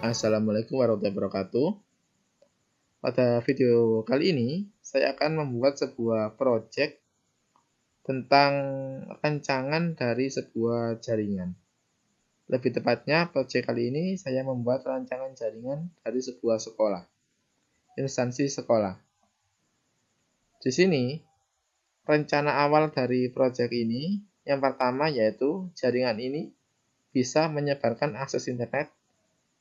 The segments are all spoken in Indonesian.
Assalamualaikum warahmatullahi wabarakatuh. Pada video kali ini, saya akan membuat sebuah project tentang rancangan dari sebuah jaringan. Lebih tepatnya, project kali ini saya membuat rancangan jaringan dari sebuah sekolah, instansi sekolah. Di sini, rencana awal dari project ini, yang pertama yaitu jaringan ini bisa menyebarkan akses internet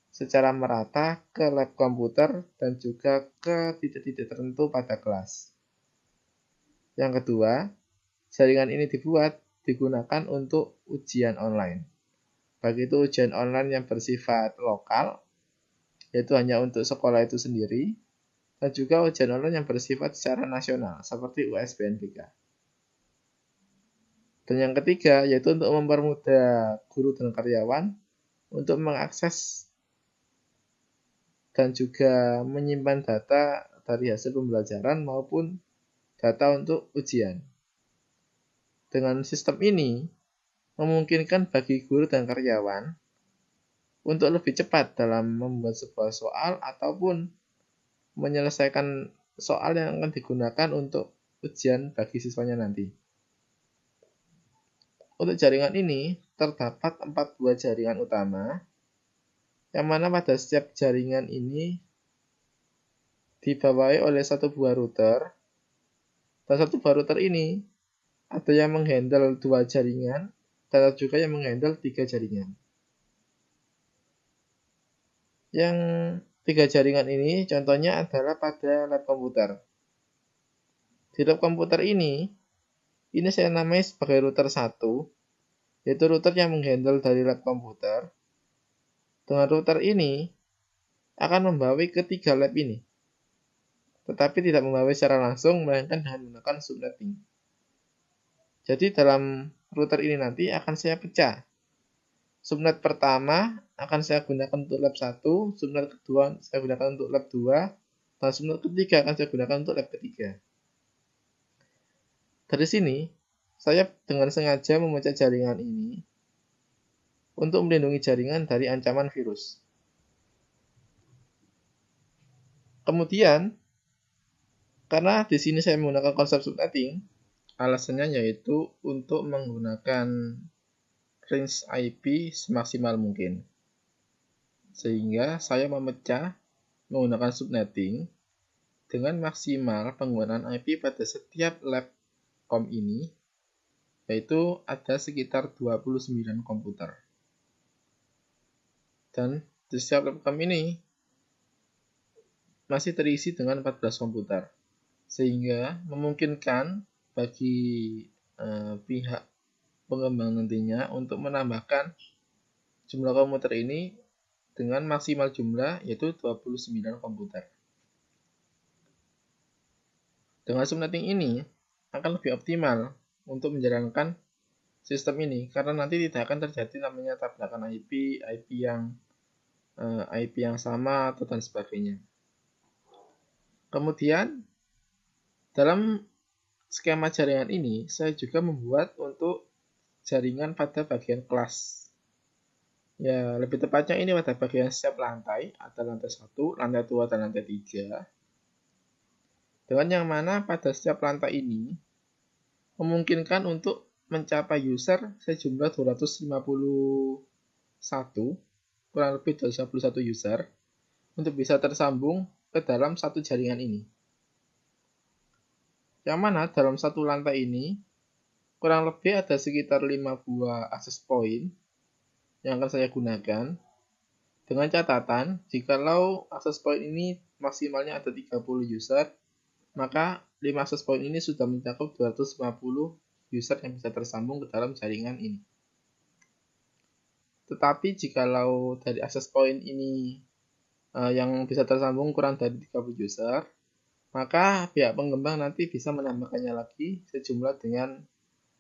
secara merata ke lab komputer dan juga ke titik-titik tertentu pada kelas. Yang kedua, jaringan ini digunakan untuk ujian online. Baik itu ujian online yang bersifat lokal, yaitu hanya untuk sekolah itu sendiri, dan juga ujian online yang bersifat secara nasional, seperti USBNBK. Dan yang ketiga, yaitu untuk mempermudah guru dan karyawan untuk mengakses dan juga menyimpan data dari hasil pembelajaran maupun data untuk ujian. Dengan sistem ini, memungkinkan bagi guru dan karyawan untuk lebih cepat dalam membuat sebuah soal ataupun menyelesaikan soal yang akan digunakan untuk ujian bagi siswanya nanti. Untuk jaringan ini, terdapat 4 buah jaringan utama, yang mana pada setiap jaringan ini dibawahi oleh satu buah router, dan satu buah router ini ada yang menghandle 2 jaringan, dan ada juga yang menghandle 3 jaringan. Yang 3 jaringan ini contohnya adalah pada lab komputer. Di lab komputer ini saya namai sebagai router 1, yaitu router yang menghandle dari lab komputer. Dengan router ini akan membawa ke 3 lab ini, tetapi tidak membawa secara langsung, melainkan dengan menggunakan subnetting. Jadi dalam router ini nanti akan saya pecah. Subnet pertama akan saya gunakan untuk lab 1, subnet kedua saya gunakan untuk lab 2, dan subnet ketiga akan saya gunakan untuk lab ketiga. Dari sini, saya dengan sengaja memecah jaringan ini untuk melindungi jaringan dari ancaman virus. Kemudian, karena di sini saya menggunakan konsep subnetting, alasannya yaitu untuk menggunakan range IP semaksimal mungkin. Sehingga saya memecah menggunakan subnetting dengan maksimal penggunaan IP pada setiap lab kom ini, yaitu ada sekitar 29 komputer. Dan di setiap lab kom ini masih terisi dengan 14 komputer, sehingga memungkinkan bagi pihak pengembang nantinya untuk menambahkan jumlah komputer ini dengan maksimal jumlah yaitu 29 komputer. Dengan subnetting ini akan lebih optimal untuk menjalankan sistem ini karena nanti tidak akan terjadi namanya tabrakan IP yang sama atau dan sebagainya. Kemudian dalam skema jaringan ini saya juga membuat untuk jaringan pada bagian kelas. Ya, lebih tepatnya ini pada bagian setiap lantai, ada lantai 1, lantai 2, dan lantai 3. Dengan yang mana pada setiap lantai ini memungkinkan untuk mencapai user sejumlah 251, kurang lebih 251 user untuk bisa tersambung ke dalam satu jaringan ini. Yang mana dalam satu lantai ini kurang lebih ada sekitar 5 buah access point yang akan saya gunakan, dengan catatan jikalau access point ini maksimalnya ada 30 user, maka 5 access point ini sudah mencakup 250 user yang bisa tersambung ke dalam jaringan ini. Tetapi jikalau dari access point ini yang bisa tersambung kurang dari 30 user, maka pihak pengembang nanti bisa menambahkannya lagi sejumlah dengan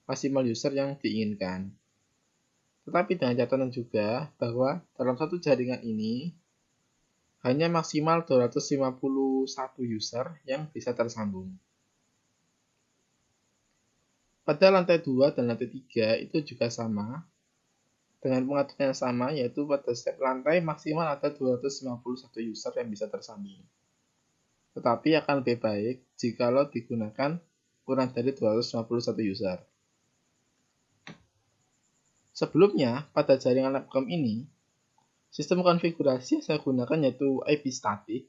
maksimal user yang diinginkan. Tetapi dengan catatan juga bahwa dalam satu jaringan ini hanya maksimal 251 user yang bisa tersambung. Pada lantai 2 dan lantai 3 itu juga sama. dengan pengaturan yang sama, yaitu pada setiap lantai maksimal ada 251 user yang bisa tersambung. Tetapi akan lebih baik jikalau digunakan kurang dari 251 user. Sebelumnya, pada jaringan Labcom ini, sistem konfigurasi yang saya gunakan yaitu IP static,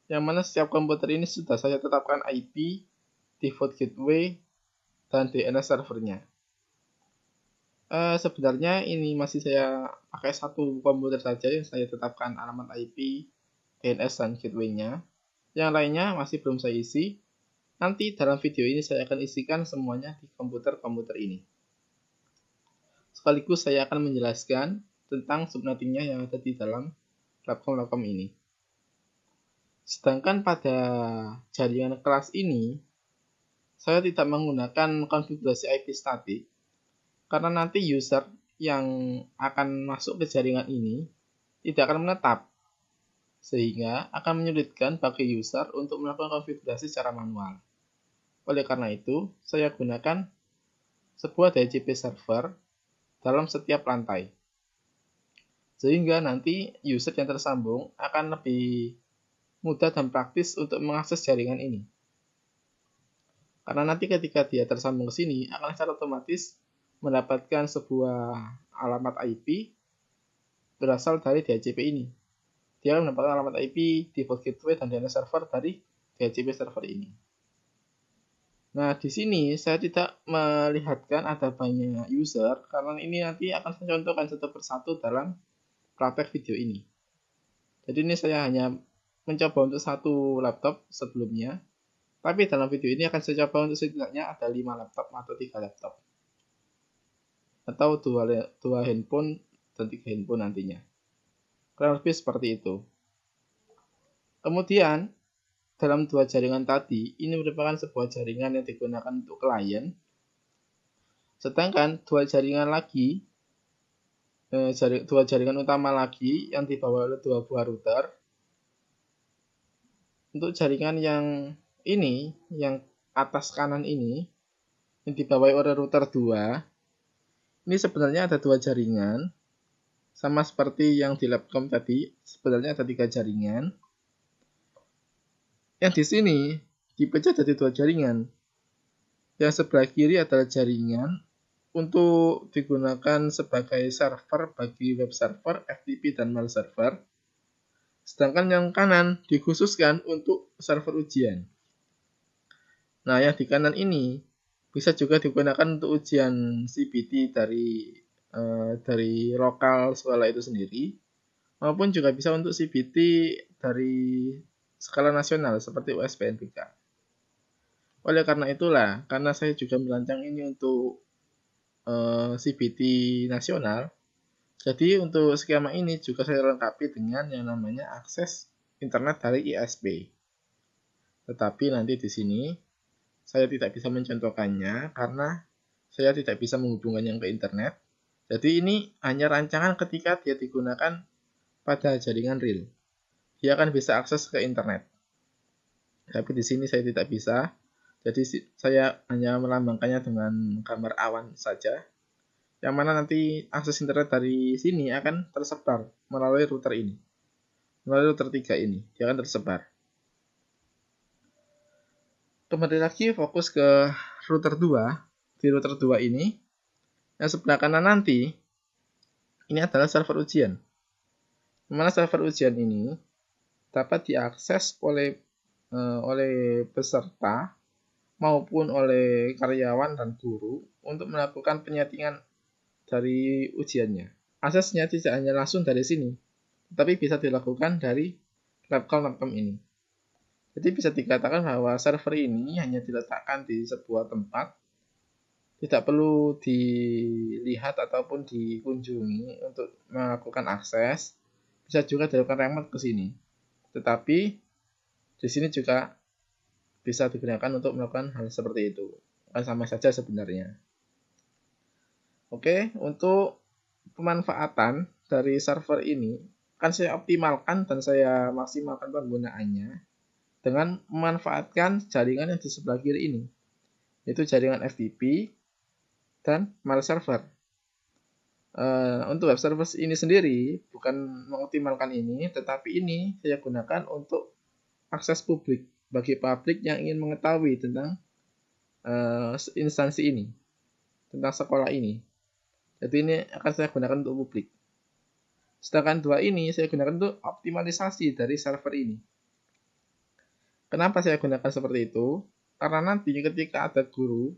yang mana setiap komputer ini sudah saya tetapkan IP, default gateway, dan DNS servernya. Sebenarnya ini masih saya pakai satu komputer saja yang saya tetapkan alamat IP, DNS, dan gateway-nya. Yang lainnya masih belum saya isi. Nanti dalam video ini saya akan isikan semuanya di komputer-komputer ini. Sekaligus saya akan menjelaskan tentang subnettingnya yang ada di dalam Labcom ini. Sedangkan pada jaringan kelas ini, saya tidak menggunakan konfigurasi IP static, karena nanti user yang akan masuk ke jaringan ini tidak akan menetap, sehingga akan menyulitkan bagi user untuk melakukan konfigurasi secara manual. Oleh karena itu, saya gunakan sebuah DHCP server dalam setiap lantai, sehingga nanti user yang tersambung akan lebih mudah dan praktis untuk mengakses jaringan ini. Karena nanti ketika dia tersambung ke sini, akan secara otomatis mendapatkan sebuah alamat IP berasal dari DHCP ini. Dia akan mendapatkan alamat IP, default gateway, dan DNS server dari DHCP server ini. Nah, di sini saya tidak melihatkan ada banyak user, karena ini nanti akan saya contohkan satu persatu dalam praktek video ini. Jadi ini saya hanya mencoba untuk satu laptop sebelumnya, tapi dalam video ini akan saya coba untuk setidaknya ada 5 laptop atau 3 laptop. Atau 2 handphone dan 3 handphone nantinya. Kurang lebih seperti itu. Kemudian, dalam 2 jaringan tadi, ini merupakan sebuah jaringan yang digunakan untuk klien. Sedangkan 2 jaringan lagi, 2 jaringan utama lagi yang dibawa oleh 2 buah router. Untuk jaringan yang ini, yang atas kanan ini, yang dibawa oleh router 2, ini sebenarnya ada 2 jaringan. Sama seperti yang di Labcom tadi, sebenarnya ada 3 jaringan. Yang di sini dipecah jadi 2 jaringan. Yang sebelah kiri adalah jaringan untuk digunakan sebagai server bagi web server, FTP, dan mail server. Sedangkan yang kanan dikhususkan untuk server ujian. Nah, yang di kanan ini bisa juga digunakan untuk ujian CBT dari lokal sekolah itu sendiri, maupun juga bisa untuk CBT dari skala nasional seperti USBNPK. Oleh karena itulah, karena saya juga merancang ini untuk CBT nasional, jadi untuk skema ini juga saya lengkapi dengan yang namanya akses internet dari ISP. Tetapi nanti di sini saya tidak bisa mencontohkannya karena saya tidak bisa menghubungkannya ke internet. Jadi ini hanya rancangan ketika dia digunakan pada jaringan real. Dia akan bisa akses ke internet. Tapi di sini saya tidak bisa. Jadi saya hanya melambangkannya dengan gambar awan saja. Yang mana nanti akses internet dari sini akan tersebar melalui router ini. Melalui router 3 ini, dia akan tersebar. Kembali lagi fokus ke router 2. Di router 2 ini, yang sebelah kanan nanti, ini adalah server ujian. Di mana server ujian ini dapat diakses oleh peserta maupun oleh karyawan dan guru untuk melakukan penyetingan dari ujiannya. Aksesnya tidak hanya langsung dari sini, tetapi bisa dilakukan dari Labcom ini. Jadi bisa dikatakan bahwa server ini hanya diletakkan di sebuah tempat, tidak perlu dilihat ataupun dikunjungi untuk melakukan akses. Bisa juga dilakukan remote ke sini. Tetapi di sini juga bisa digunakan untuk melakukan hal seperti itu. Kan sama saja sebenarnya. Oke, untuk pemanfaatan dari server ini akan saya optimalkan dan saya maksimalkan penggunaannya dengan memanfaatkan jaringan yang di sebelah kiri ini, yaitu jaringan FTP dan mail server. Untuk web service ini sendiri bukan mengoptimalkan ini, tetapi ini saya gunakan untuk akses publik bagi publik yang ingin mengetahui tentang instansi ini, tentang sekolah ini. Jadi ini akan saya gunakan untuk publik. Sedangkan dua ini saya gunakan untuk optimalisasi dari server ini. Kenapa saya gunakan seperti itu? Karena nanti ketika ada guru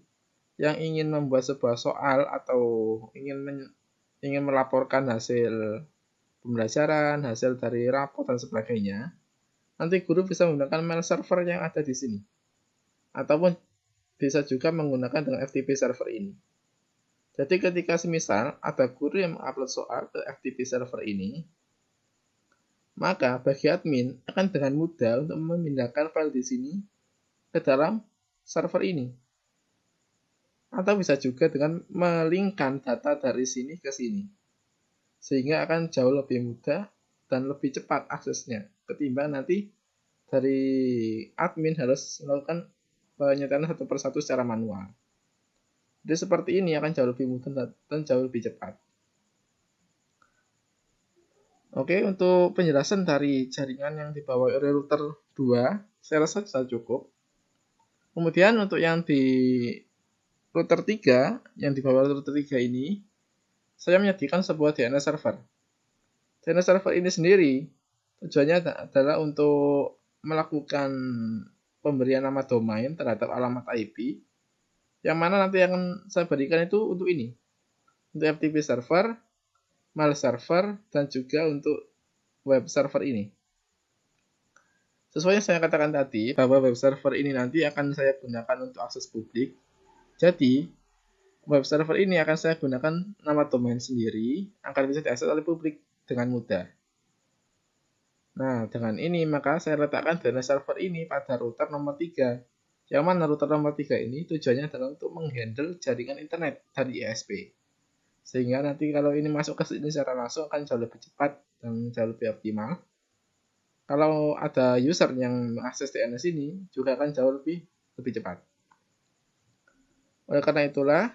yang ingin membuat sebuah soal atau ingin melaporkan hasil pembelajaran, hasil dari rapot dan sebagainya, nanti guru bisa menggunakan mail server yang ada di sini. Ataupun bisa juga menggunakan dengan FTP server ini. Jadi ketika semisal ada guru yang mengupload soal ke FTP server ini, maka bagi admin akan dengan mudah untuk memindahkan file di sini ke dalam server ini. Atau bisa juga dengan melingkan data dari sini ke sini. Sehingga akan jauh lebih mudah dan lebih cepat aksesnya ketimbang nanti dari admin harus melakukan penyetaan satu persatu secara manual. Jadi seperti ini akan jauh lebih mudah dan jauh lebih cepat. Oke, untuk penjelasan dari jaringan yang dibawa oleh router 2, saya rasa sudah cukup. Kemudian untuk yang di router 3, yang dibawa router 3 ini, saya menyediakan sebuah DNS server. DNS server ini sendiri tujuannya adalah untuk melakukan pemberian nama domain terhadap alamat IP, yang mana nanti akan saya berikan itu untuk ini, untuk FTP server, mail server, dan juga untuk web server ini. Sesuai yang saya katakan tadi, bahwa web server ini nanti akan saya gunakan untuk akses publik. Jadi, web server ini akan saya gunakan nama domain sendiri, akan bisa diakses oleh publik dengan mudah. Nah, dengan ini maka saya letakkan DNS server ini pada router nomor 3. Yang mana router nomor 3 ini tujuannya adalah untuk menghandle jaringan internet dari ISP. Sehingga nanti kalau ini masuk ke sini secara langsung akan jauh lebih cepat dan jauh lebih optimal. Kalau ada user yang mengakses DNS ini juga akan jauh lebih cepat. Oleh karena itulah,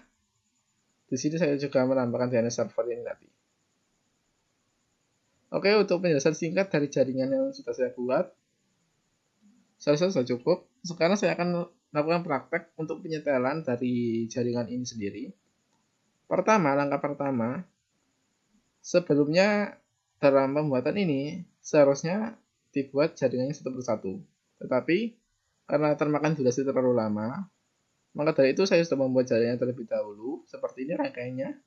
di sini saya juga menambahkan DNS server ini tadi. Oke, untuk penjelasan singkat dari jaringan yang sudah saya buat, saya rasa sudah cukup. Sekarang saya akan melakukan praktek untuk penyetelan dari jaringan ini sendiri. Langkah pertama, sebelumnya dalam pembuatan ini seharusnya dibuat jaringannya satu persatu. Tetapi karena termakan durasi terlalu lama, maka dari itu saya sudah membuat jaringan terlebih dahulu. Seperti ini rangkaiannya.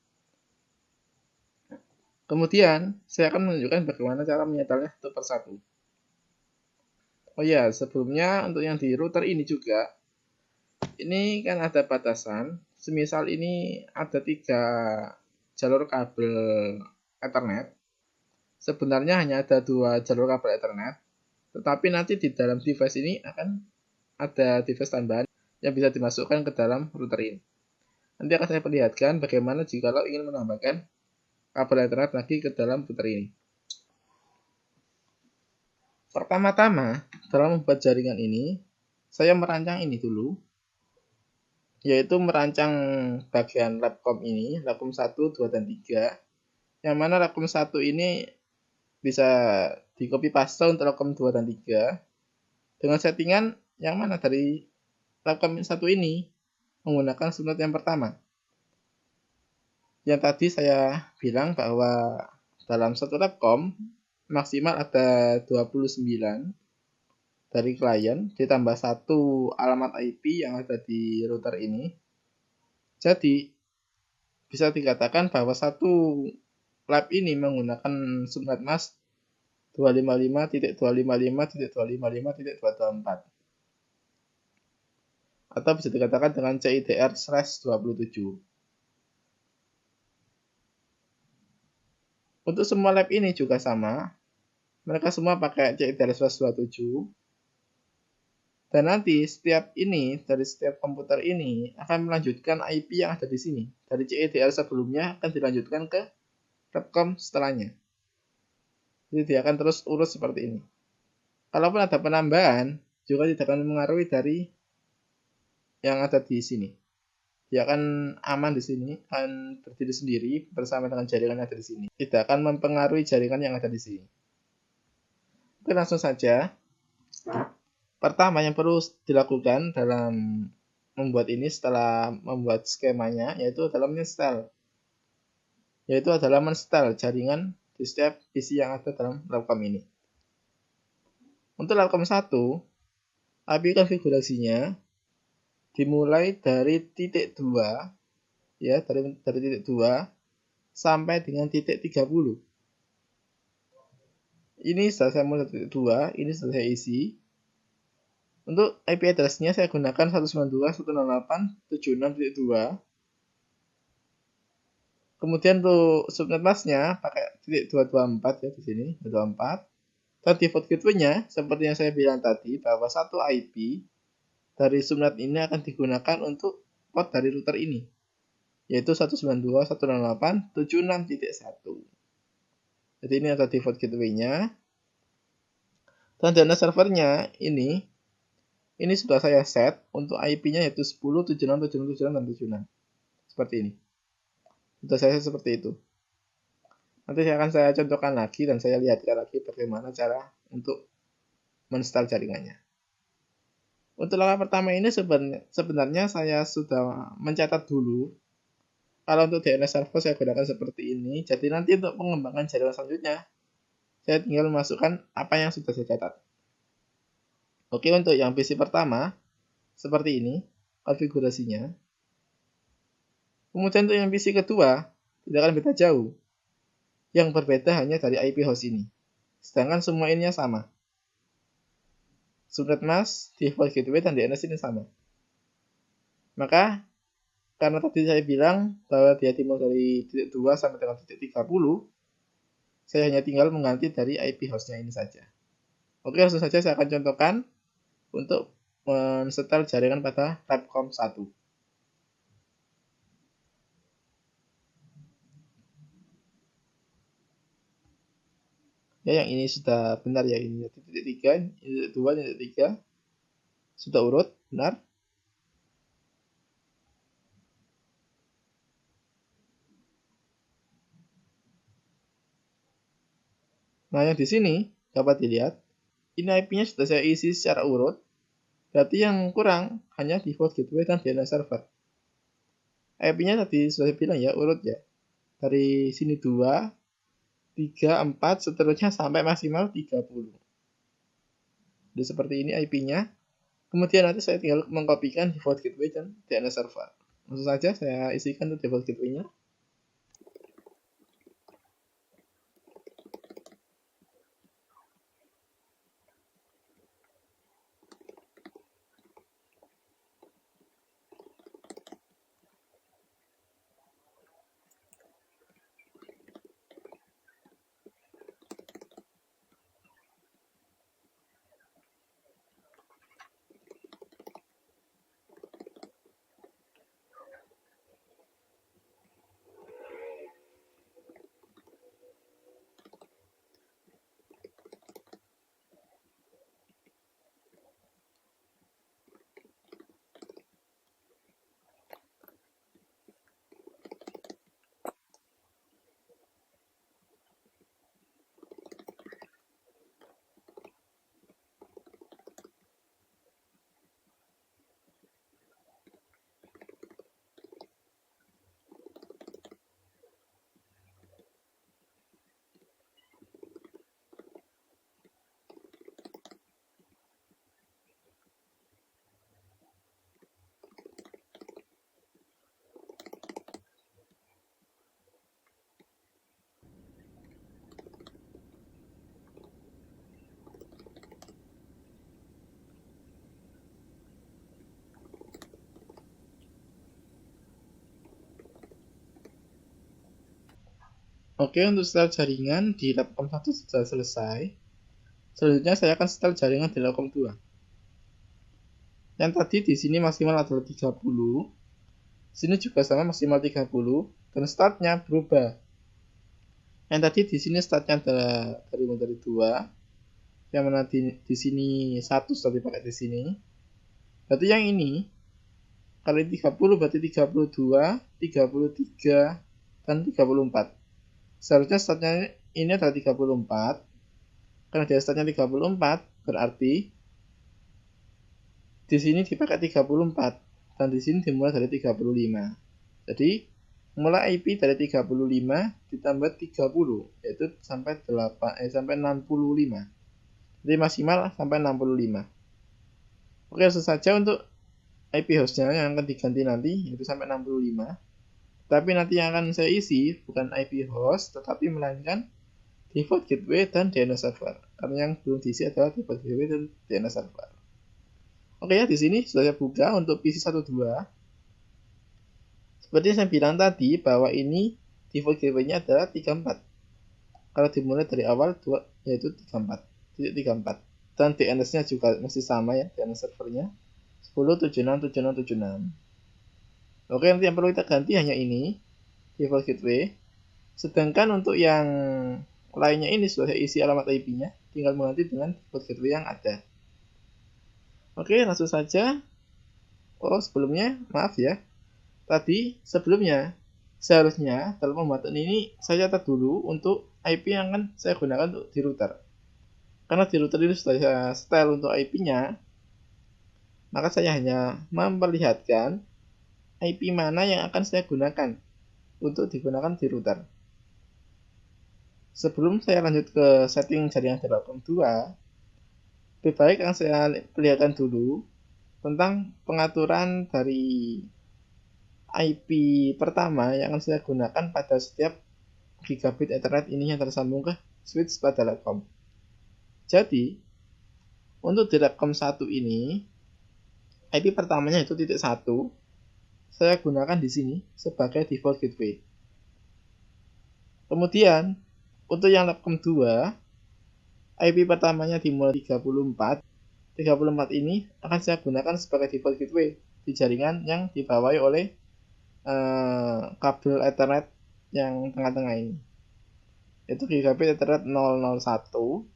Kemudian saya akan menunjukkan bagaimana cara menyetelnya satu persatu. Oh ya, sebelumnya untuk yang di router ini juga, ini kan ada batasan. Semisal ini ada 3 jalur kabel Ethernet. Sebenarnya hanya ada 2 jalur kabel Ethernet. Tetapi nanti di dalam device ini akan ada device tambahan yang bisa dimasukkan ke dalam router ini. Nanti akan saya perlihatkan bagaimana jika ingin menambahkan kabel Ethernet lagi ke dalam router ini. Pertama-tama, dalam membuat jaringan ini, saya merancang ini dulu, yaitu merancang bagian labcom ini, labcom 1, 2, dan 3, yang mana labcom 1 ini bisa di copy paste untuk labcom 2 dan 3, dengan settingan yang mana dari labcom 1 ini menggunakan subnet yang pertama. Yang tadi saya bilang bahwa dalam satu labcom maksimal ada 29 dari klien ditambah 1 alamat IP yang ada di router ini. Jadi bisa dikatakan bahwa satu lab ini menggunakan subnet mask 255.255.255.224 atau bisa dikatakan dengan CIDR/27. Untuk semua lab ini juga sama. Mereka semua pakai CIDR/27. Dan nanti dari setiap komputer ini akan melanjutkan IP yang ada di sini. Dari CIDR sebelumnya akan dilanjutkan ke labcom setelahnya. Jadi dia akan terus urus seperti ini. Kalaupun ada penambahan, juga tidak akan mengaruhi dari yang ada di sini. dia akan aman di sini, akan berdiri sendiri bersama dengan jaringan yang ada di sini. Tidak akan mempengaruhi jaringan yang ada di sini. Oke, langsung saja. Pertama yang perlu dilakukan dalam membuat ini setelah membuat skemanya yaitu adalah menginstal jaringan di setiap PC yang ada dalam Labcom ini. Untuk Labcom 1, IP konfigurasinya dimulai dari titik 2 ya, dari titik 2 sampai dengan titik 30. Ini sudah saya mulai dari titik 2, ini sudah saya isi. Untuk IP address-nya saya gunakan 192.168.76.2. Kemudian untuk subnet mask-nya pakai titik 224 ya di sini, 224. Dan default gateway-nya seperti yang saya bilang tadi bahwa satu IP dari subnet ini akan digunakan untuk port dari router ini, yaitu 192.168.76.1. Jadi ini adalah default gateway-nya. Dan DNS servernya ini sudah saya set untuk IP-nya yaitu 10.76.76.76 seperti ini. Sudah saya set seperti itu. Nanti saya contohkan lagi dan saya lihatkan lagi bagaimana cara untuk menginstal jaringannya. Untuk langkah pertama ini sebenarnya saya sudah mencatat dulu. Kalau untuk DNS server saya gunakan seperti ini. Jadi nanti untuk pengembangan jaringan selanjutnya saya tinggal memasukkan apa yang sudah saya catat. Oke, untuk yang PC pertama seperti ini konfigurasinya. Kemudian untuk yang PC kedua tidak akan beda jauh. Yang berbeda hanya dari IP host ini. Sedangkan semua ininya sama. Subnet mask, default gateway, dan DNS ini sama. Maka karena tadi saya bilang bahwa dia dimulai dari titik 2 sampai dengan titik 30, saya hanya tinggal mengganti dari IP hostnya ini saja. Oke, langsung saja saya akan contohkan untuk mensetel jaringan pada Labcom 1. Ya, yang ini sudah benar ya, ini titik 3, ini titik 2, ini titik 3. Sudah urut, benar. Nah, yang di sini dapat dilihat, ini IP-nya sudah saya isi secara urut. Berarti yang kurang hanya default gateway dan DNS server. IP-nya tadi sudah saya bilang ya, urut ya. Dari sini 2, 3, 4, seterusnya sampai maksimal 30. Jadi seperti ini IP-nya. Kemudian nanti saya tinggal mengkopikan default gateway dan DNS server. Langsung saja saya isikan untuk default gateway-nya. Oke, untuk setel jaringan di Labcom 1 sudah selesai. Selanjutnya saya akan setel jaringan di Labcom 2. Yang tadi di sini maksimal adalah 30. Sini juga sama maksimal 30 dan startnya berubah. Yang tadi di sini startnya adalah dari 2. Yang mana di sini 1 sudah dipakai di sini. Berarti yang ini kali 30 berarti 32, 33, dan 34. Seharusnya startnya ini adalah 34. Karena dia startnya 34, berarti di sini dipakai 34 dan di sini dimulai dari 35. Jadi mulai IP dari 35 ditambah 30 yaitu sampai 65. Jadi maksimal sampai 65. Oke, langsung saja untuk IP hostnya yang akan diganti nanti yaitu sampai 65. Tapi nanti yang akan saya isi bukan IP host tetapi melainkan default gateway dan DNS server. Karena yang belum diisi adalah default gateway dan DNS server. Oke ya, di sini sudah saya buka untuk PC 12. Seperti yang saya bilang tadi bahwa ini default gateway-nya adalah 34. Kalau dimulai dari awal yaitu 34. Dan DNS-nya juga masih sama ya, DNS servernya 10.76.76.76. Oke, nanti yang perlu kita ganti hanya ini, default gateway. Sedangkan untuk yang lainnya ini sudah saya isi alamat IP-nya, tinggal mengganti dengan default gateway yang ada. Oke, langsung saja. Sebelumnya, maaf ya. Tadi sebelumnya seharusnya dalam pembuatan ini saya catat dulu untuk IP yang akan saya gunakan untuk di router. Karena di router ini sudah saya setel untuk IP-nya, maka saya hanya memperlihatkan IP mana yang akan saya gunakan untuk digunakan di router. Sebelum saya lanjut ke setting jaringan Telkom 2, lebih baik yang saya perlihatkan dulu tentang pengaturan dari IP pertama yang akan saya gunakan pada setiap gigabit Ethernet ini yang tersambung ke switch pada Telkom. Jadi, untuk di Telkom 1 ini, IP pertamanya itu titik 1, saya gunakan di sini sebagai default gateway. Kemudian, untuk yang Telkom 2, IP pertamanya dimulai 34. 34 ini akan saya gunakan sebagai default gateway di jaringan yang dibawahi oleh kabel Ethernet yang tengah-tengah ini. Itu gigabit Ethernet 001.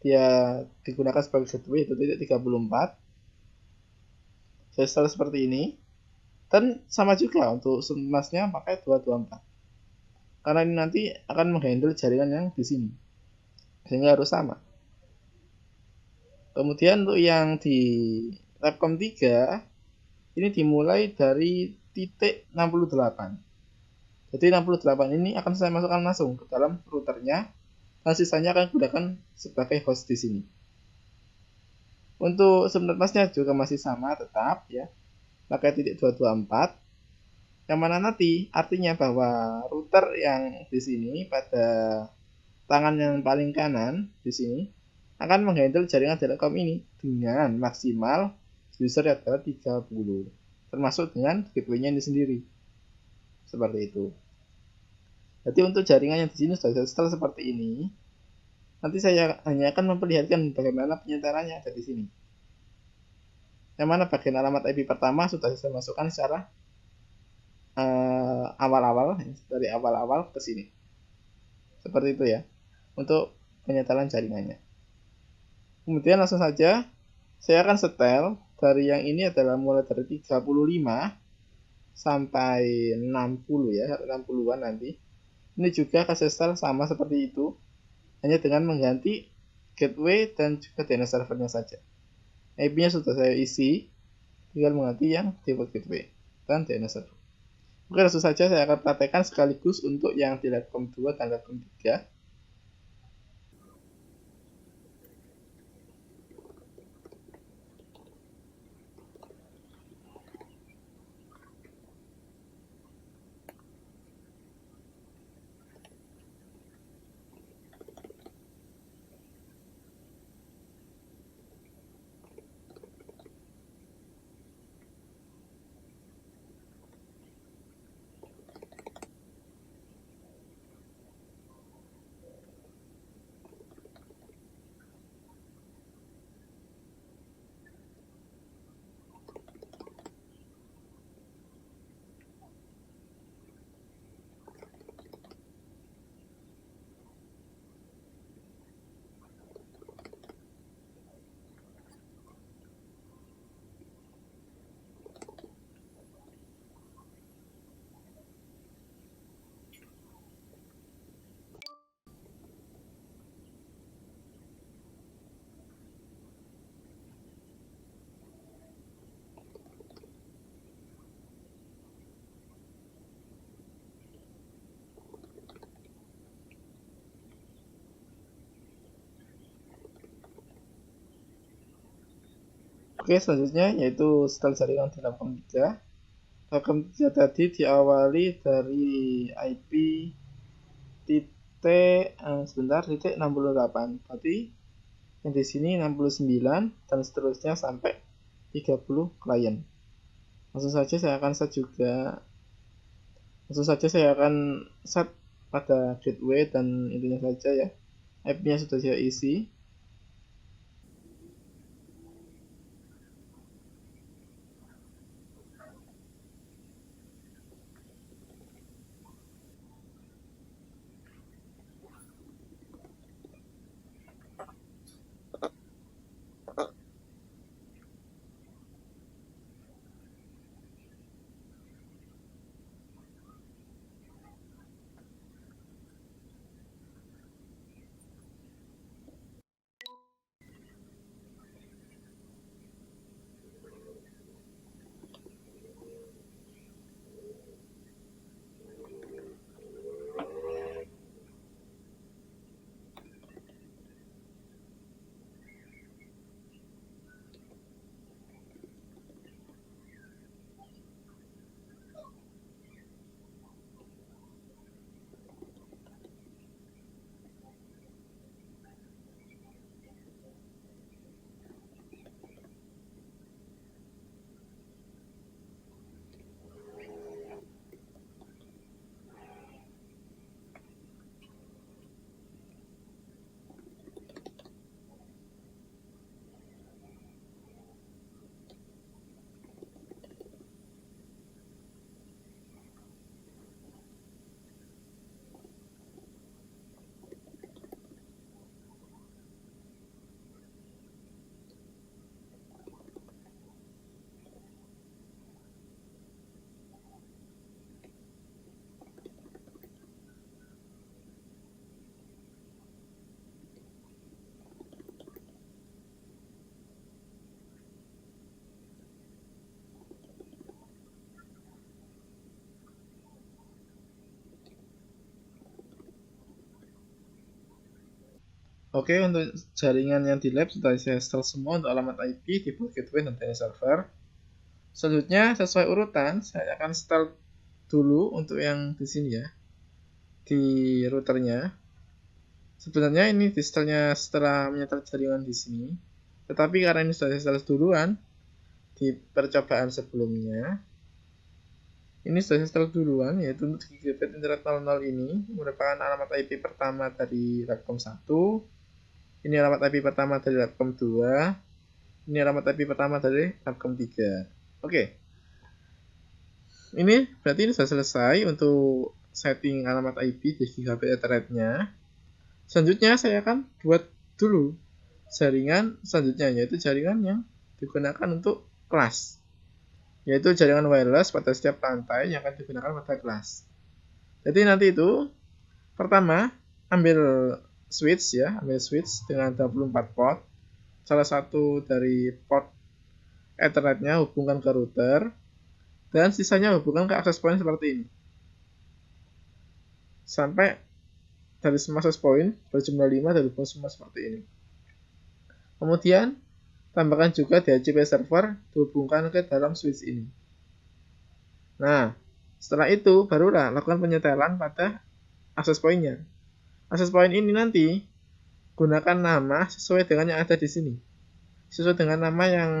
Dia digunakan sebagai gateway itu titik 34. Saya setel seperti ini. Dan sama juga untuk masnya pakai 224. Karena ini nanti akan menghandle jaringan yang di sini. Sehingga harus sama. Kemudian untuk yang di Telkom 3 ini dimulai dari titik 68. Jadi 68 ini akan saya masukkan langsung ke dalam routernya dan sisanya akan gunakan sebagai host di sini. Untuk subnet masknya juga masih sama tetap ya. Pakai titik 224. Yang mana nanti artinya bahwa router yang di sini pada tangan yang paling kanan di sini akan menghandle jaringan Telkom ini dengan maksimal user adalah 30. Termasuk dengan gateway-nya ini sendiri. Seperti itu. Jadi untuk jaringan yang di sini sudah saya setel seperti ini. Nanti saya hanya akan memperlihatkan bagaimana penyetelannya ada di sini. Yang mana bagian alamat IP pertama sudah saya masukkan secara awal-awal, dari awal-awal ke sini. Seperti itu ya. Untuk penyetelan jaringannya. Kemudian langsung saja saya akan setel dari yang ini adalah mulai dari 35 sampai 60 ya, 60-an nanti. Ini juga akan saya setel sama seperti itu, hanya dengan mengganti gateway dan juga DNS servernya saja. IP-nya sudah saya isi, tinggal mengganti yang default gateway dan DNS server. Oke, langsung saja saya akan praktekkan sekaligus untuk yang di Telkom 2 dan Telkom 3. Oke, selanjutnya yaitu setel jaringan di Telkom 3. Telkom 3 tadi diawali dari IP titik 68. Berarti yang di sini 69 dan seterusnya sampai 30 klien. Langsung saja saya akan set pada gateway dan intinya saja ya. IP-nya sudah saya isi. Oke, untuk jaringan yang di lab sudah saya install semua untuk alamat IP, default gateway, dan DNS server. Selanjutnya, sesuai urutan, saya akan install dulu untuk yang di sini ya, di routernya. Sebenarnya ini di installnya setelah menyetel jaringan di sini, tetapi karena ini sudah saya install duluan di percobaan sebelumnya, ini sudah saya install duluan, yaitu untuk gigabit internet 00 ini merupakan alamat IP pertama dari Telkom 1. Ini alamat IP pertama dari Telkom 2. Ini alamat IP pertama dari Telkom 3. Oke. Ini berarti ini sudah selesai untuk setting alamat IP di gigabit Ethernet-nya. Selanjutnya saya akan buat dulu jaringan selanjutnya, yaitu jaringan yang digunakan untuk kelas, yaitu jaringan wireless pada setiap lantai yang akan digunakan pada kelas. Jadi nanti itu pertama ambil switch dengan 24 port. Salah satu dari port Ethernet-nya hubungkan ke router dan sisanya hubungkan ke access point seperti ini. Sampai dari semua access point berjumlah 5 dan hubungan semua seperti ini. Kemudian tambahkan juga DHCP server dihubungkan ke dalam switch ini. Nah, setelah itu barulah lakukan penyetelan pada access point-nya. Access point ini nanti gunakan nama sesuai dengan yang ada di sini. Sesuai dengan nama yang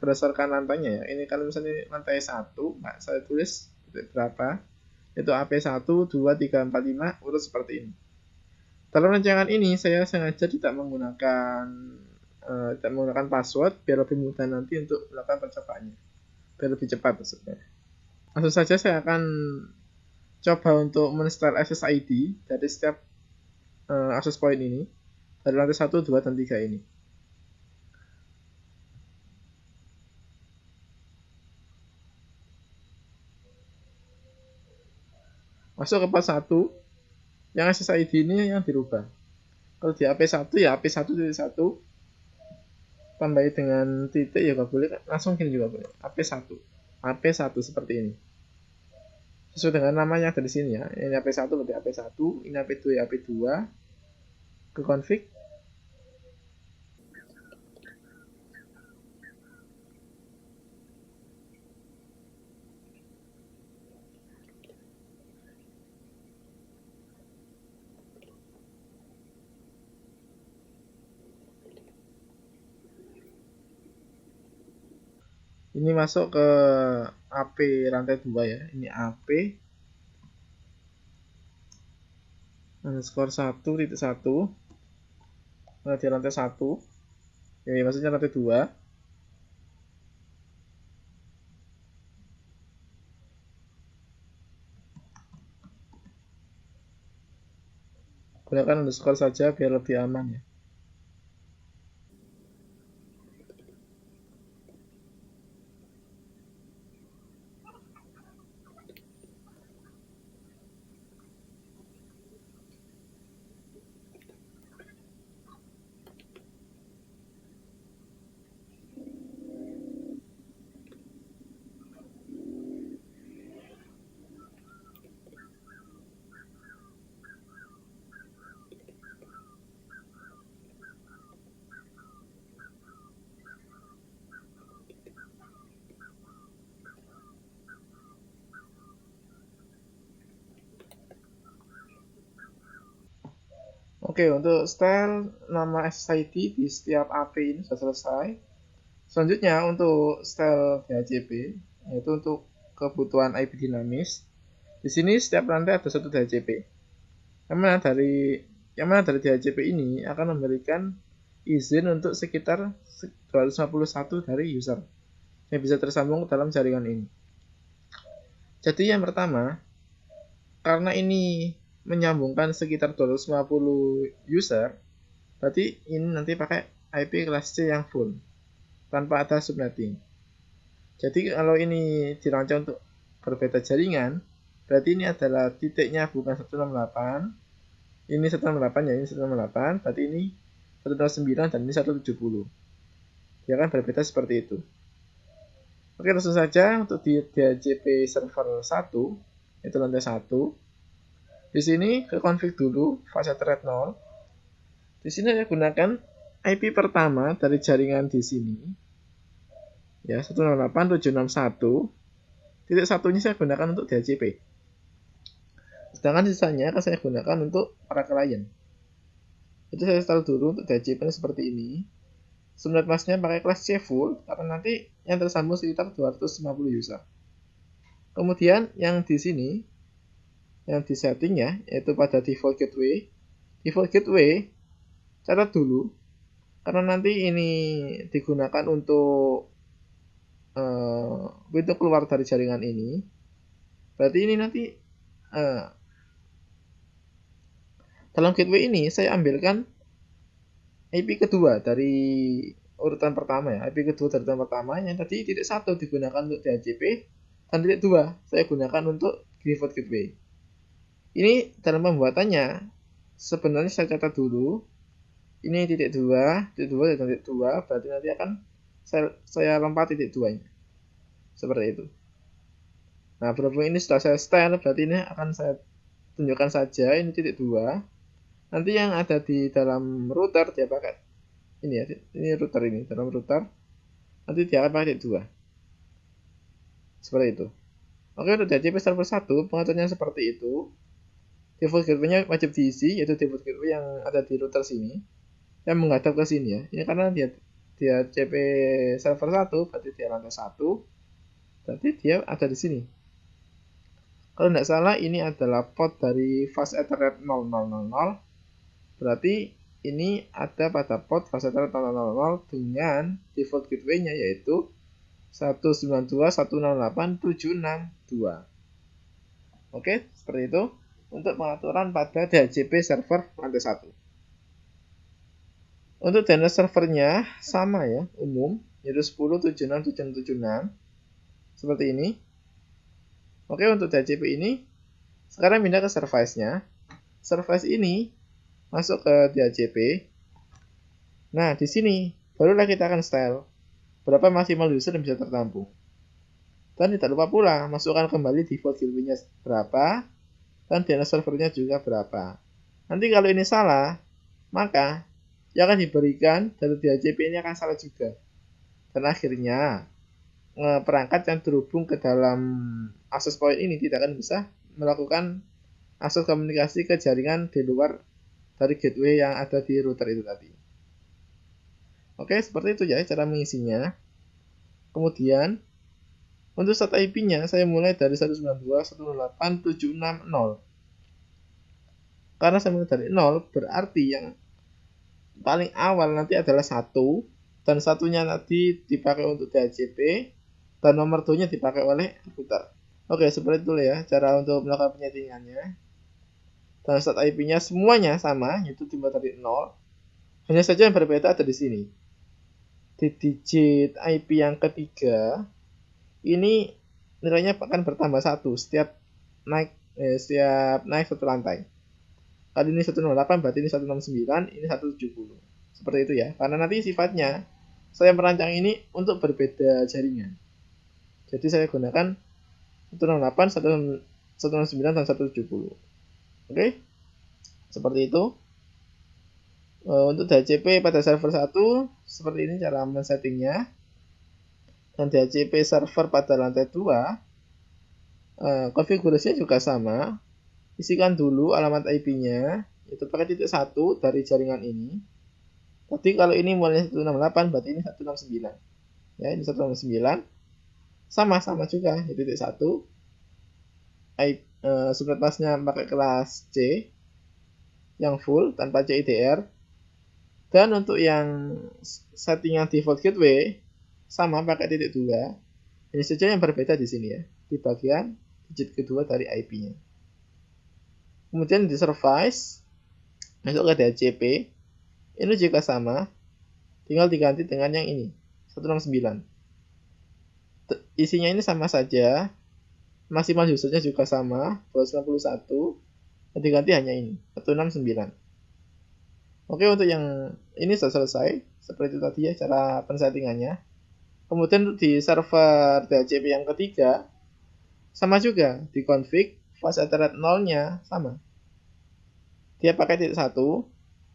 berdasarkan lantainya ya. Ini kalau misalnya lantai 1, saya tulis berapa? Itu AP1, 2, 3, 4, 5, urut seperti ini. Dalam rancangan ini saya sengaja tidak menggunakan password biar lebih mudah nanti untuk melakukan percobaannya. Biar lebih cepat maksudnya. Langsung saja saya akan coba untuk men-install SSID dari setiap access point ini. Dari lantai 1, 2, dan 3 ini. Masuk ke port 1, yang SSID ini yang dirubah. Kalau di AP1 ya AP1.1, tambahi dengan titik ya nggak boleh, langsung gini juga boleh. AP1 seperti ini. Sesuai dengan namanya dari sini ya. Ini AP1 berarti AP1, ini AP2 ya AP2. Ke config. Ini masuk ke AP rantai 2 ya. Ini AP underscore 1.1. Nah, di rantai 1. Ini maksudnya rantai 2. Gunakan underscore saja biar lebih aman ya. Oke, untuk style nama SSID di setiap AP ini sudah selesai. Selanjutnya untuk style DHCP, yaitu untuk kebutuhan IP dinamis. Di sini setiap rantai ada satu DHCP. Yang mana dari DHCP ini akan memberikan izin untuk sekitar 251 dari user yang bisa tersambung ke dalam jaringan ini. Jadi yang pertama, karena ini menyambungkan sekitar 250 user, berarti ini nanti pakai IP kelas C yang full tanpa ada subnetting. Jadi kalau ini dirancang untuk berbeda jaringan, berarti ini adalah titiknya bukan 168, ini 168 ya, ini 168, berarti ini 109 dan ini 170. Ya kan berbeda seperti itu. Oke, langsung saja untuk di DHCP server 1, itu lantai 1. Di sini ke config dulu fase thread 0. Di sini saya gunakan IP pertama dari jaringan di sini. Ya, 108.161.1 ini saya gunakan untuk DHCP. Sedangkan sisanya akan saya gunakan untuk para klien. Itu saya install dulu untuk DHCP seperti ini. Subnet masknya pakai kelas C full karena nanti yang tersambung sekitar 250 user. Kemudian yang di sini yang di settingnya yaitu pada default gateway. Default gateway catat dulu karena nanti ini digunakan untuk pintu keluar dari jaringan ini. Berarti ini nanti dalam gateway ini saya ambilkan IP kedua dari urutan pertama ya. IP kedua dari urutan pertama yang tadi titik 1 digunakan untuk DHCP dan titik 2 saya gunakan untuk default gateway. Ini dalam pembuatannya sebenarnya saya catat dulu. Ini titik 2 dan titik 2 berarti nanti akan saya lompat titik 2 nya. Seperti itu. Nah, berhubung ini sudah saya style, berarti ini akan saya tunjukkan saja ini titik 2. Nanti yang ada di dalam router dia pakai ini ya, ini router ini, dalam router nanti dia akan pakai titik 2. Seperti itu. Oke, untuk DHCP server 1 pengaturnya seperti itu. Default gateway-nya wajib diisi, yaitu default gateway yang ada di router sini yang menghadap ke sini ya. Ini karena dia DHCP server 1 berarti dia lantai 1, berarti dia ada di sini. Kalau tidak salah ini adalah port dari fast Ethernet 0000, berarti ini ada pada port fast Ethernet 0000 dengan default gateway-nya yaitu 192.168.762. Oke, seperti itu untuk pengaturan pada DHCP server lantai 1. Untuk DNS servernya sama ya, umum, yaitu 10.76.7.76 seperti ini. Oke, untuk DHCP ini sekarang pindah ke service-nya. Service ini masuk ke DHCP. Nah, di sini barulah kita akan style berapa maksimal user yang bisa tertampung. Dan tidak lupa pula masukkan kembali default gateway-nya berapa dan DNS servernya juga berapa. Nanti kalau ini salah, maka yang akan diberikan dari DHCP ini akan salah juga. Dan akhirnya perangkat yang terhubung ke dalam access point ini tidak akan bisa melakukan akses komunikasi ke jaringan di luar dari gateway yang ada di router itu tadi. Oke, seperti itu ya cara mengisinya. Kemudian untuk start IP-nya saya mulai dari 192.168.760. Karena saya mulai dari 0, berarti yang paling awal nanti adalah 1, dan satunya nanti dipakai untuk DHCP, dan nomor 2-nya dipakai oleh router. Oke, seperti itu ya cara untuk melakukan penyetingannya. Dan start IP-nya semuanya sama, yaitu dimulai dari 0. Hanya saja yang berbeda ada di sini. Di digit IP yang ketiga, ini nilainya akan bertambah 1 setiap naik satu lantai. Kali ini 108, berarti ini 169, ini 170. Seperti itu ya. Karena nanti sifatnya saya merancang ini untuk berbeda jaringan. Jadi saya gunakan 168, 169, dan 170. Oke. Seperti itu. Untuk DHCP pada server 1 seperti ini cara men-settingnya. Dan DHCP server pada lantai 2 konfigurasinya juga sama. Isikan dulu alamat IP-nya, yaitu pakai titik 1 dari jaringan ini. Tadi kalau ini mulai 168, berarti ini 169. Ya, ini 169. Sama juga, yaitu titik 1. Subnet masknya pakai kelas C yang full tanpa CIDR. Dan untuk yang settingan default gateway sama pakai titik 2. Ini saja yang berbeda di sini ya, di bagian digit kedua dari IP-nya. Kemudian di service masuk ke DHCP, ini juga sama, tinggal diganti dengan yang ini 169. Isinya ini sama saja, maksimal usernya juga sama 291, dan diganti hanya ini 169. Oke, untuk yang ini sudah selesai seperti itu tadi ya cara pensettingannya. Kemudian untuk di server DHCP yang ketiga sama juga, di config fast ethernet 0-nya sama. Dia pakai titik 1,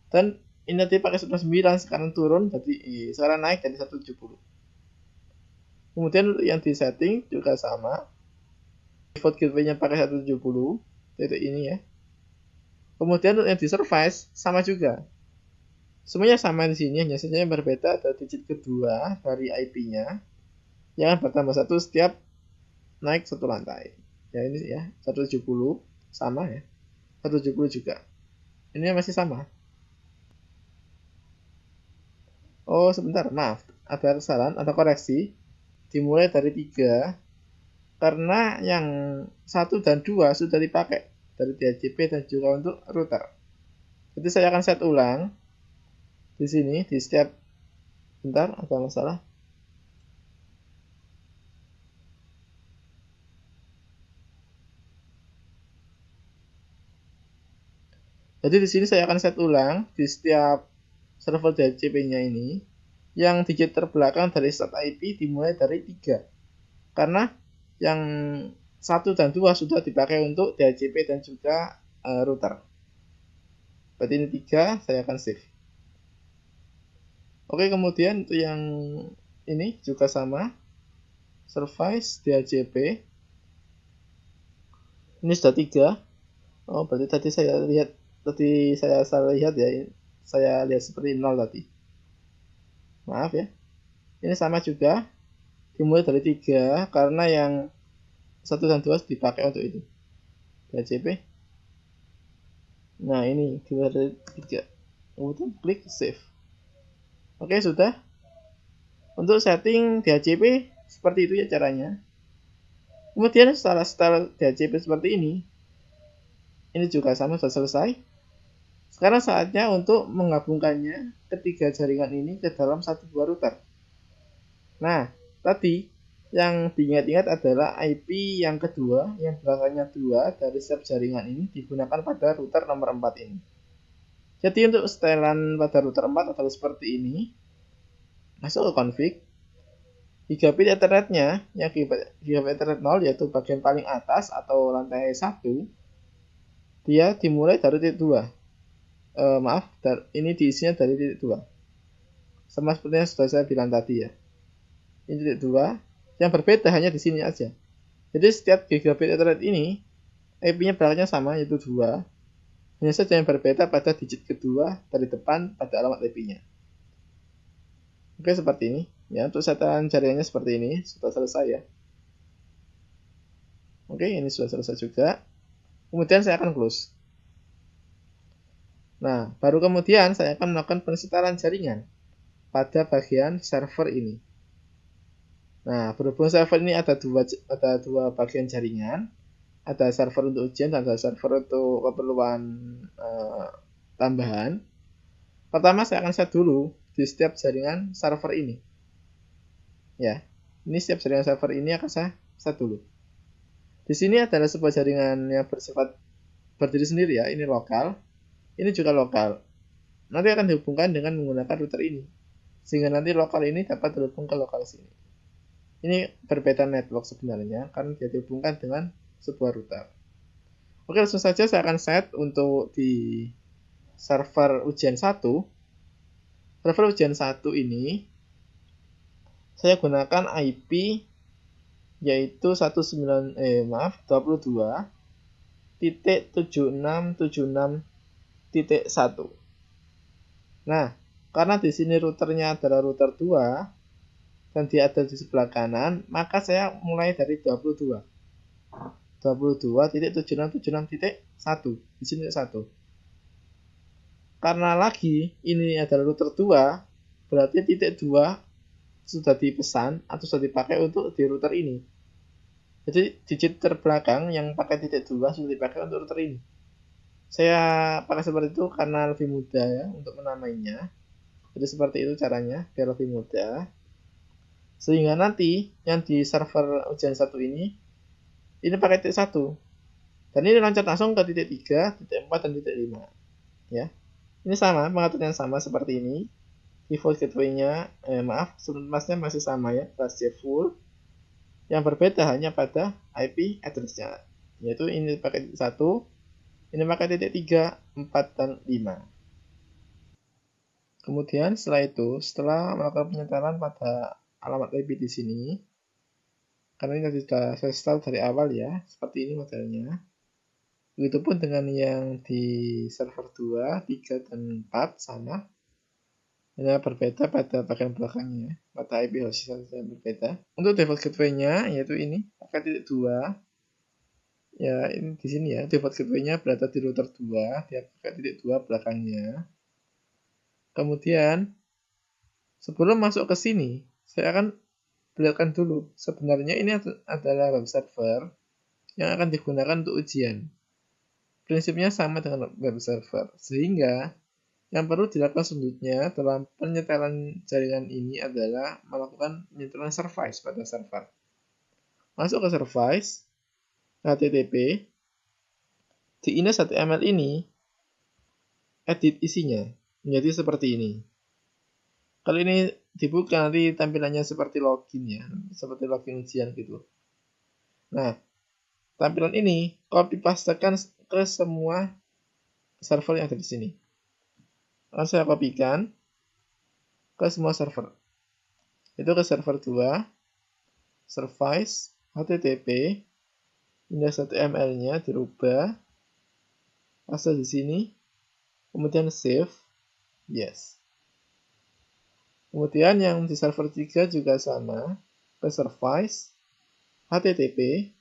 dan ini nanti pakai 109, sekarang turun, jadi sekarang naik jadi 170. Kemudian yang di setting juga sama. Default gateway-nya pakai 170, titik ini ya. Kemudian yang di service sama juga. Semuanya sama di sini, hanya saja yang berbeda ada digit kedua dari IP-nya yang bertambah 1 setiap naik satu lantai. Ya ini ya, 170 sama ya. 170 juga. Ini masih sama. Oh, sebentar, maaf. Ada kesalahan atau koreksi. Dimulai dari 3. Karena yang 1 dan 2 sudah dipakai dari DHCP dan juga untuk router. Jadi saya akan set ulang. Di sini, di setiap... Bentar, ada masalah. Jadi di sini saya akan set ulang di setiap server DHCP-nya ini. Yang digit terbelakang dari start IP dimulai dari 3. Karena yang 1 dan 2 sudah dipakai untuk DHCP dan juga router. Berarti ini 3, saya akan save. Oke, kemudian untuk yang ini juga sama. Service DHCP. Ini sudah 3. Oh, berarti tadi saya salah lihat ya. Saya lihat seperti 0 tadi. Maaf ya. Ini sama juga. Dimulai dari 3 karena yang 1 dan 2 dipakai untuk itu. DHCP. Nah, ini dimulai dari 3. Kemudian klik save. Oke, sudah. Untuk setting DHCP seperti itu ya caranya. Kemudian setelah DHCP seperti ini juga sama, sudah selesai. Sekarang saatnya untuk menggabungkannya ketiga jaringan ini ke dalam satu buah router. Nah, tadi yang diingat-ingat adalah IP yang kedua, yang belakangnya 2 dari setiap jaringan ini digunakan pada router nomor 4 ini. Jadi untuk setelan pada router 4 adalah seperti ini. Masuk ke config. Gigabit Ethernet-nya, yang Gigabit Ethernet 0 yaitu bagian paling atas atau lantai 1, dia dimulai dari titik 2. Ini diisinya dari titik 2. Sama seperti yang sudah saya bilang tadi ya. Ini titik 2. Yang berbeda hanya di sini aja. Jadi setiap Gigabit Ethernet ini IP-nya belakangnya sama, yaitu 2. Hanya saja yang berbeda pada digit kedua dari depan pada alamat IP-nya. Oke, seperti ini. Ya, untuk setelan jaringannya seperti ini, sudah selesai ya. Oke, ini sudah selesai juga. Kemudian saya akan close. Nah, baru kemudian saya akan melakukan pensetelan jaringan pada bagian server ini. Nah, berhubung server ini ada dua bagian jaringan, ada server untuk ujian dan ada server untuk keperluan tambahan. Pertama saya akan set dulu di setiap jaringan server ini. Ya, ini setiap jaringan server ini akan saya set dulu. Di sini adalah sebuah jaringan yang bersifat berdiri sendiri ya, ini lokal, ini juga lokal. Nanti akan dihubungkan dengan menggunakan router ini, sehingga nanti lokal ini dapat terhubung ke lokal sini. Ini berbeda network sebenarnya, karena dia dihubungkan dengan sebuah router. Oke, langsung saja saya akan set untuk di server ujian 1. Server ujian 1 ini saya gunakan IP yaitu 22.7676.1. Nah, karena di sini routernya adalah router 2 dan dia ada di sebelah kanan, maka saya mulai dari 22.7676.1. Di sini 1. Karena lagi ini adalah router 2, berarti titik 2 sudah dipesan atau sudah dipakai untuk di router ini. Jadi digit terbelakang yang pakai titik 2 sudah dipakai untuk router ini. Saya pakai seperti itu karena lebih mudah ya untuk menamainya. Jadi seperti itu caranya biar lebih mudah. Sehingga nanti yang di server ujian 1 ini pakai titik 1. Dan ini loncat langsung ke titik 3, titik 4 dan titik 5. Ya. Ini sama, pengaturan yang sama seperti ini. Default gateway-nya, masknya masih sama ya, rahasia full. Yang berbeda hanya pada IP address-nya, yaitu ini pakai titik 1, ini pakai titik 3, 4, dan 5. Kemudian setelah melakukan penyetelan pada alamat IP di sini, karena ini sudah saya install dari awal ya, seperti ini modelnya. Begitupun dengan yang di server 2, 3, dan 4 sama. Hanya berbeda pada bagian belakangnya, pada IP host yang berbeda. Untuk default gateway-nya yaitu ini pakai titik 2. Ya, ini di sini ya, default gateway-nya berada di router 2, dia pakai titik 2 belakangnya. Kemudian sebelum masuk ke sini, saya akan perlihatkan dulu. Sebenarnya ini adalah web server yang akan digunakan untuk ujian. Prinsipnya sama dengan web server, sehingga yang perlu dilakukan selanjutnya dalam penyetelan jaringan ini adalah melakukan penyetelan service pada server. Masuk ke service, HTTP, di index.html ini, edit isinya menjadi seperti ini. Kalau ini dibuka nanti tampilannya seperti login ya, seperti login ujian gitu. Nah, tampilan ini copy pastekan ke semua server yang ada di sini. Lalu saya kopikan ke semua server. Itu ke server 2, service, HTTP, index.html-nya dirubah, paste di sini, kemudian save, yes. Kemudian yang di server 3 juga sama, ke service, HTTP,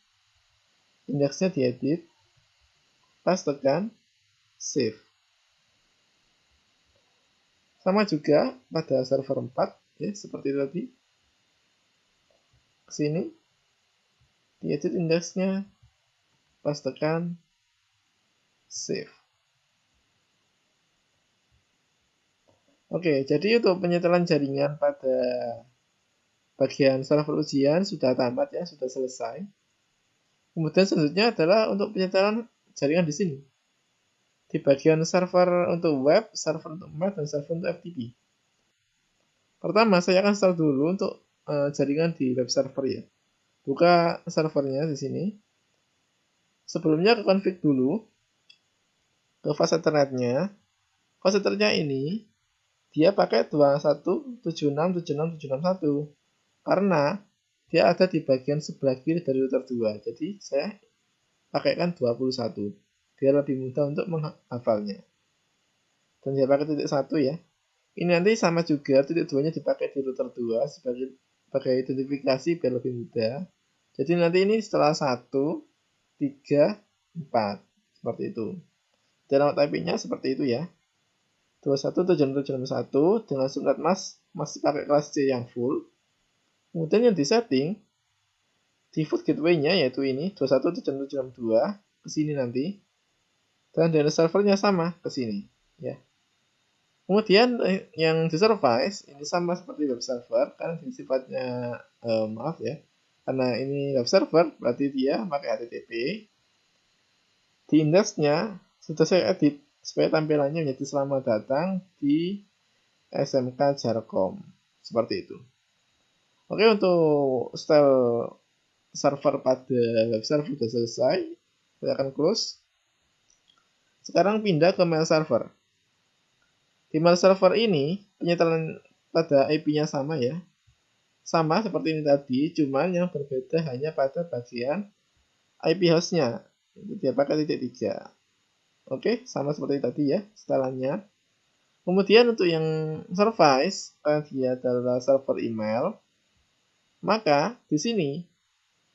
indeksnya diedit, pastekan, save. Sama juga pada server 4, ya, seperti tadi. Ke sini, diedit indeksnya, pastekan, save. Oke, jadi untuk penyetelan jaringan pada bagian server ujian sudah tamat ya, sudah selesai. Kemudian selanjutnya adalah untuk penyetelan jaringan di sini. Di bagian server untuk web, server untuk mac, dan server untuk FTP. Pertama, saya akan install dulu untuk jaringan di web server ya. Buka servernya di sini. Sebelumnya ke config dulu. Ke fast ethernetnya. Fast ethernetnya ini dia pakai 21767661 karena dia ada di bagian sebelah kiri dari router 2. Jadi saya pakaikan 21 biar lebih mudah untuk menghafalnya. Dan saya pakai titik 1 ya. Ini nanti sama juga, titik 2-nya dipakai di router 2 sebagai identifikasi biar lebih mudah. Jadi nanti ini setelah 1, 3, 4. Seperti itu. Dan alamat IP-nya seperti itu ya. 21.7.7.1 dengan subnet mask masih pakai kelas C yang full. Kemudian yang disetting default gateway-nya yaitu ini 21.7.7.2 ke sini nanti. Dan DNS servernya sama ke sini ya. Kemudian yang di service ini sama seperti web server karena sifatnya maaf ya. Karena ini web server berarti dia pakai HTTP. Di indeksnya sudah saya edit supaya tampilannya menjadi selamat datang di SMK Jarkom. Seperti itu. Oke, untuk style server pada web server sudah selesai. Saya akan close. Sekarang pindah ke mail server. Di mail server ini penyetelan pada IP-nya sama ya. Sama seperti ini tadi, cuman yang berbeda hanya pada bagian IP host-nya. Itu dia pakai titik 3. Oke, sama seperti tadi ya setelannya. Kemudian untuk yang service, karena dia adalah server email, maka di sini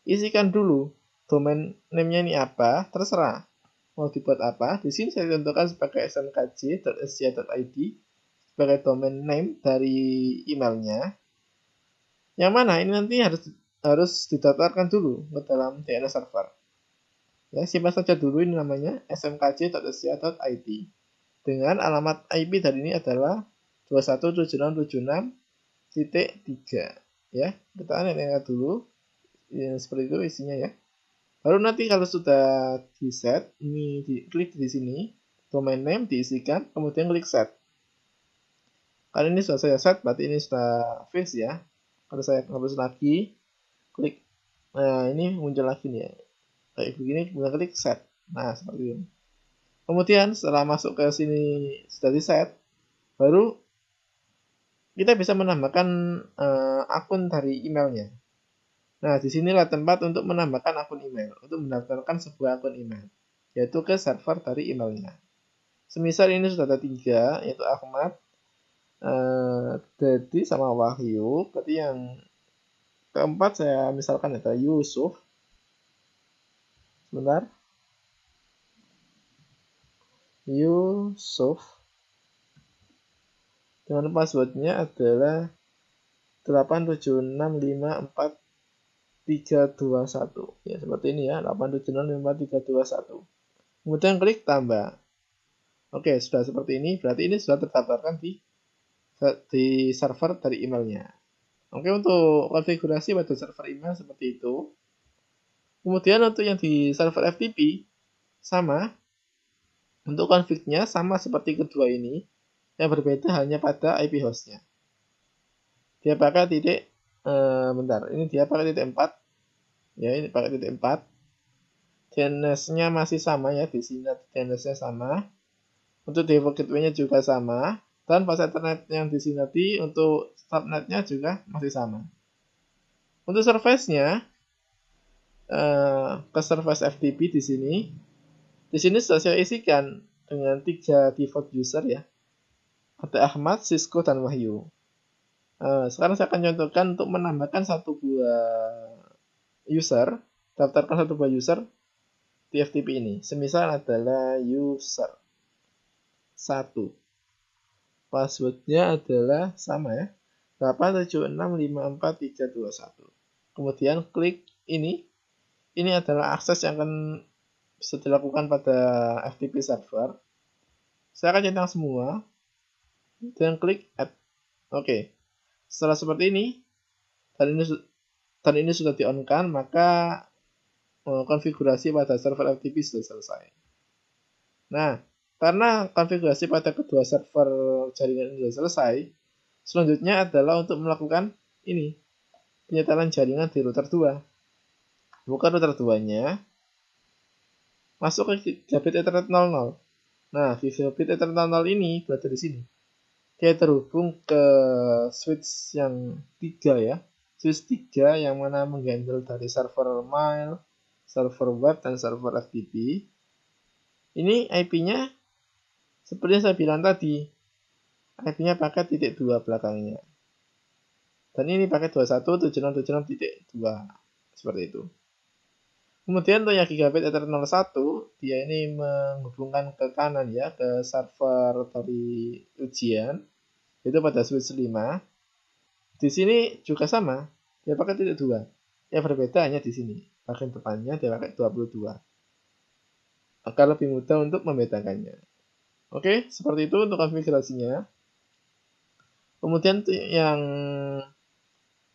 isikan dulu domain name-nya ini apa, terserah mau dibuat apa. Di sini saya tentukan sebagai smkj.sc.id sebagai domain name dari emailnya. Yang mana ini nanti harus didaftarkan dulu ke dalam DNS server. Ya, simpan saja dulu ini namanya smkj.sc.id dengan alamat IP dari ini adalah 217676.3 ya. Kita lihat dulu ya, seperti itu isinya ya. Baru nanti kalau sudah di set, ini klik di sini, domain name diisikan, kemudian klik set. Kalau ini sudah saya set, berarti ini sudah fix ya. Kalau saya hapus lagi, klik, nah ini muncul lagi nih ya. Kayak begini, kemudian klik set. Nah, seperti ini. Kemudian setelah masuk ke sini sudah di set, baru kita bisa menambahkan akun dari emailnya. Nah, disinilah tempat untuk menambahkan akun email, untuk mendaftarkan sebuah akun email, yaitu ke server dari emailnya. Semisal ini sudah ada 3, yaitu Ahmad, Dedi, sama Wahyu. Berarti yang keempat saya misalkan ada Yusuf. Sebentar. Yusuf. Dengan passwordnya adalah 87654 321 ya, seperti ini ya, 8765321. Kemudian klik tambah. Oke, sudah seperti ini, berarti ini sudah terdaftarkan di server dari emailnya. Oke, untuk konfigurasi pada server email seperti itu. Kemudian untuk yang di server FTP sama, untuk config-nya sama seperti kedua ini, yang berbeda hanya pada IP host-nya. Dia pakai titik bentar, ini dia pakai titik 4. Ya, ini pakai titik 4. DNS-nya masih sama ya, di sini DNS-nya sama. Untuk default gateway-nya juga sama. Dan pas Ethernet yang di sini tadi untuk subnet-nya juga masih sama. Untuk service-nya ke service FTP di sini. Di sini sudah saya isikan dengan 3 default user ya. Ada Ahmad, Cisco, dan Wahyu. Sekarang saya akan contohkan untuk menambahkan satu buah user, daftarkan satu buah user di FTP ini. Semisal adalah user 1. Passwordnya adalah sama ya, 8765431. Kemudian klik ini. Ini adalah akses yang akan bisa dilakukan pada FTP server. Saya akan centang semua dan klik add. Oke. Setelah seperti ini, dan ini sudah di-on-kan, maka konfigurasi pada server FTP sudah selesai. Nah, karena konfigurasi pada kedua server jaringan ini sudah selesai, selanjutnya adalah untuk melakukan ini, penyetelan jaringan di router 2. Buka router 2-nya, masuk ke gigabit Ethernet 00. Nah, gigabit Ethernet 00 ini berada di sini. Dia terhubung ke switch yang 3 ya. Switch 3 yang mana menghandle dari server mail, server web, dan server FTP. Ini IP-nya seperti yang saya bilang tadi. IP-nya pakai titik 2 belakangnya. Dan ini pakai 21.76.76.2 seperti itu. Kemudian untuk yang gigabit Ethernet 01, dia ini menghubungkan ke kanan ya, ke server dari ujian, itu pada switch 5. Di sini juga sama, dia pakai titik 2. Yang berbeda hanya di sini, bagian depannya dia pakai 22. Agar lebih mudah untuk membedakannya. Oke, seperti itu untuk konfigurasinya. Kemudian yang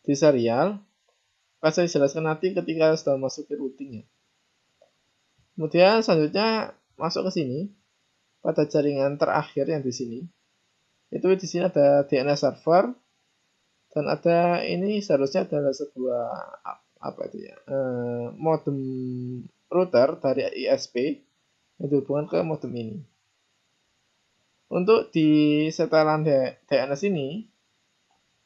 di serial, akan saya jelaskan nanti ketika sudah masuk ke routing ya. Kemudian selanjutnya masuk ke sini pada jaringan terakhir yang di sini. Itu di sini ada DNS server dan ada ini seharusnya adalah sebuah apa itu ya? Modem router dari ISP yang dihubungkan ke modem ini. Untuk di setelan DNS ini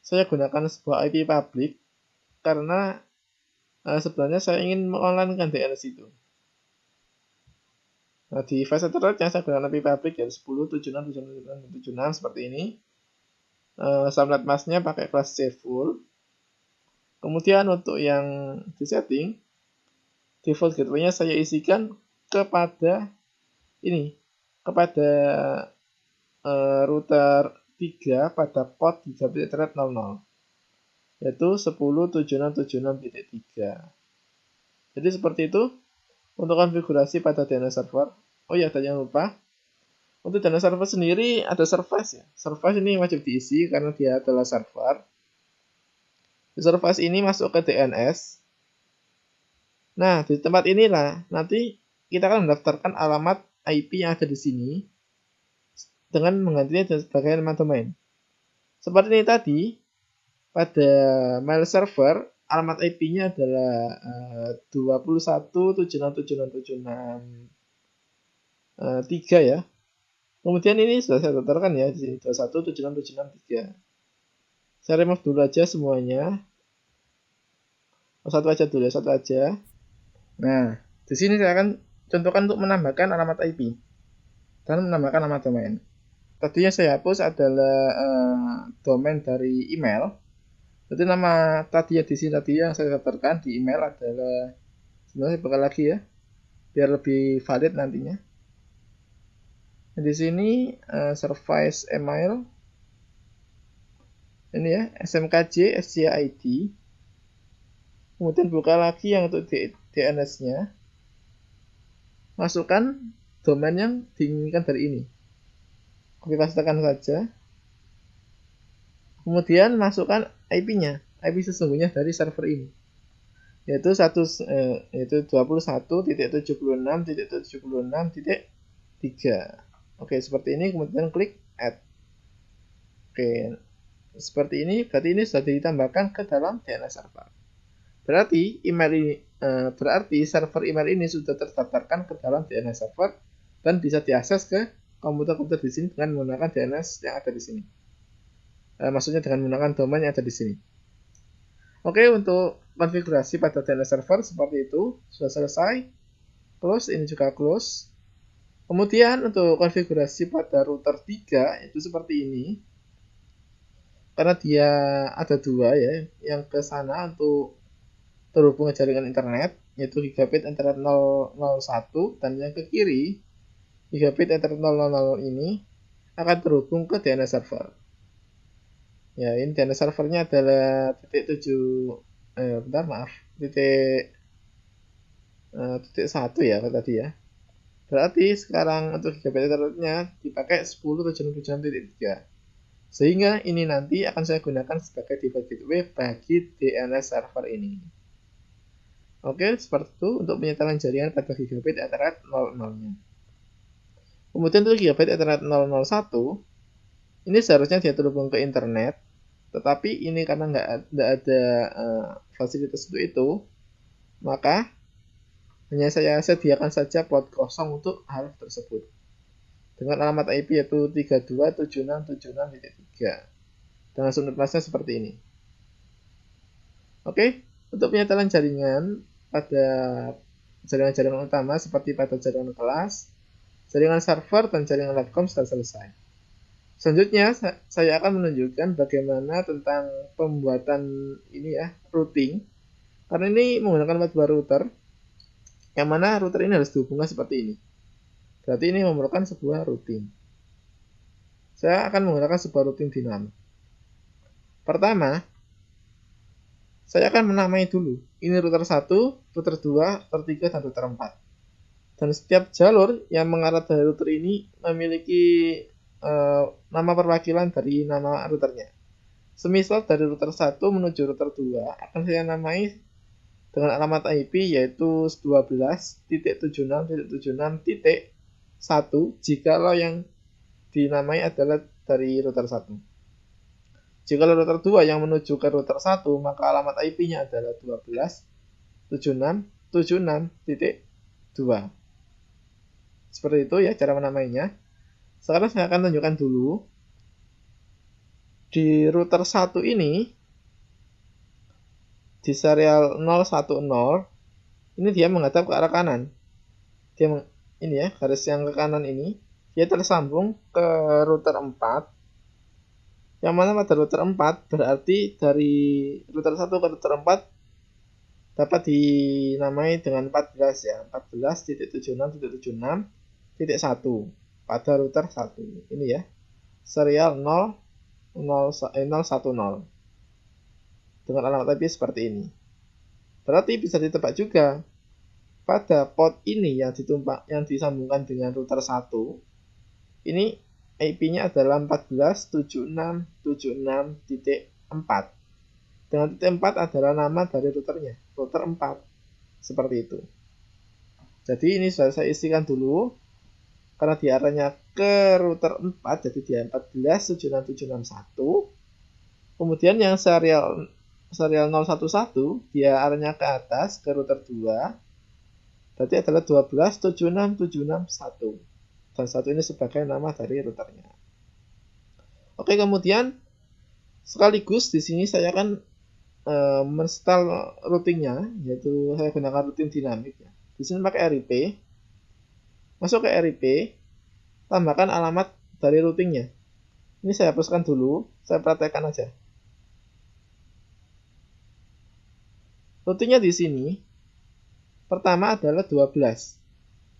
saya gunakan sebuah IP public karena sebenarnya saya ingin mengonlinekan DNS itu. Nah, di file Ethernet-nya saya gunakan IP public ya 10.76.76.76 seperti ini. Subnet masknya pakai kelas C full. Kemudian untuk yang di setting, default gateway-nya saya isikan kepada ini, kepada router 3 pada port gigabit Ethernet 00, yaitu 10.76.76.3. Jadi seperti itu untuk konfigurasi pada DNS server. Oh ya, dan jangan lupa, untuk DNS server sendiri ada service ya. Service ini wajib diisi karena dia adalah server. Service ini masuk ke DNS. Nah, di tempat inilah nanti kita akan mendaftarkan alamat IP yang ada di sini dengan menggantinya sebagai nama domain. Seperti ini tadi, pada mail server, alamat IP-nya adalah 21.76.76.76.3 ya. Kemudian ini sudah saya daftarkan ya di sini 21.76.76.3. Saya remove dulu aja semuanya. Satu aja dulu ya, satu aja. Nah, di sini saya akan contohkan untuk menambahkan alamat IP dan menambahkan nama domain. Tadi yang saya hapus adalah domain dari email. Jadi nama tadi ya di sini tadi yang saya daftarkan di email adalah, sebenarnya bakal lagi ya, biar lebih valid nantinya. Nah, di sini service email ini ya, smkj scid. Kemudian buka lagi yang untuk DNS-nya. Masukkan domain yang diinginkan dari ini. Copy pastekan saja. Kemudian masukkan IP-nya, IP sesungguhnya dari server ini, yaitu 21.76.76.3. Oke, seperti ini. Kemudian klik add. Oke, seperti ini. Berarti ini sudah ditambahkan ke dalam DNS server. Berarti server email ini sudah terdaftarkan ke dalam DNS server dan bisa diakses ke komputer-komputer di sini dengan menggunakan DNS yang ada di sini. Maksudnya dengan menggunakan domain yang ada di sini. Oke, untuk konfigurasi pada DNS server seperti itu sudah selesai. Close, ini juga close. Kemudian untuk konfigurasi pada router 3 itu seperti ini. Karena dia ada dua ya, yang ke sana untuk terhubung ke jaringan internet, yaitu gigabit Ethernet 001, dan yang ke kiri gigabit Ethernet 000 ini akan terhubung ke DNS server. Ya, ini DNS servernya adalah titik 1 ya tadi ya. Berarti sekarang untuk gigabit Ethernetnya dipakai 10.76.3. Sehingga ini nanti akan saya gunakan sebagai default gateway bagi DNS server ini. Oke, seperti itu untuk penyetelan jaringan pada gigabit Ethernet 00-nya. Kemudian untuk gigabit Ethernet 001, ini seharusnya dia terhubung ke internet, tetapi ini karena nggak ada fasilitas untuk itu, maka hanya saya sediakan saja port kosong untuk hal tersebut. Dengan alamat IP yaitu 32.76.76.3. Dengan subnet masknya seperti ini. Oke, untuk penyetelan jaringan pada jaringan-jaringan utama seperti pada jaringan kelas, jaringan server, dan jaringan Labcom sudah selesai. Selanjutnya saya akan menunjukkan bagaimana tentang pembuatan ini ya, routing. Karena ini menggunakan modbus router, yang mana router ini harus dihubungkan seperti ini. Berarti ini memerlukan sebuah routing. Saya akan menggunakan sebuah routing dinamik. Pertama, saya akan menamai dulu. Ini router 1, router 2, router 3, dan router 4. Dan setiap jalur yang mengarah dari router ini memiliki nama perwakilan dari nama routernya. Semisal dari router 1 menuju router 2 akan saya namai dengan alamat IP yaitu 12.76.76.1 jikalau yang dinamai adalah dari router 1. Jika router 2 yang menuju ke router 1, maka alamat IP-nya adalah 12.76.76.2. Seperti itu ya cara menamainya. Sekarang saya akan tunjukkan dulu. Di router 1 ini, di serial 010, ini dia menghadap ke arah kanan. Ini ya, garis yang ke kanan ini, dia tersambung ke router 4. Yang mana pada router 4 berarti dari router 1 ke router 4 dapat dinamai dengan 14 ya. 14.76.76.1 pada router 1. Ini ya. Serial 010 dengan alamat IP seperti ini. Berarti bisa ditebak juga pada port ini yang disambungkan dengan router 1 ini IP-nya adalah 14.76.76.4. Dengan titik 4 adalah nama dari routernya, router 4. Seperti itu. Jadi ini sudah saya isikan dulu. Karena diarahnya ke router 4, jadi dia 14.76.76.1. Kemudian yang serial 011, dia arahnya ke atas ke router 2. Berarti adalah 12.76.76.1. Dan 1 ini sebagai nama dari routernya. Oke, kemudian sekaligus di sini saya akan menstall routingnya, yaitu saya gunakan routing dinamik ya. Di sini pakai RIP. Masuk ke RIP, tambahkan alamat dari routingnya. Ini saya hapuskan dulu, saya praktekkan aja. Routingnya di sini pertama adalah 12.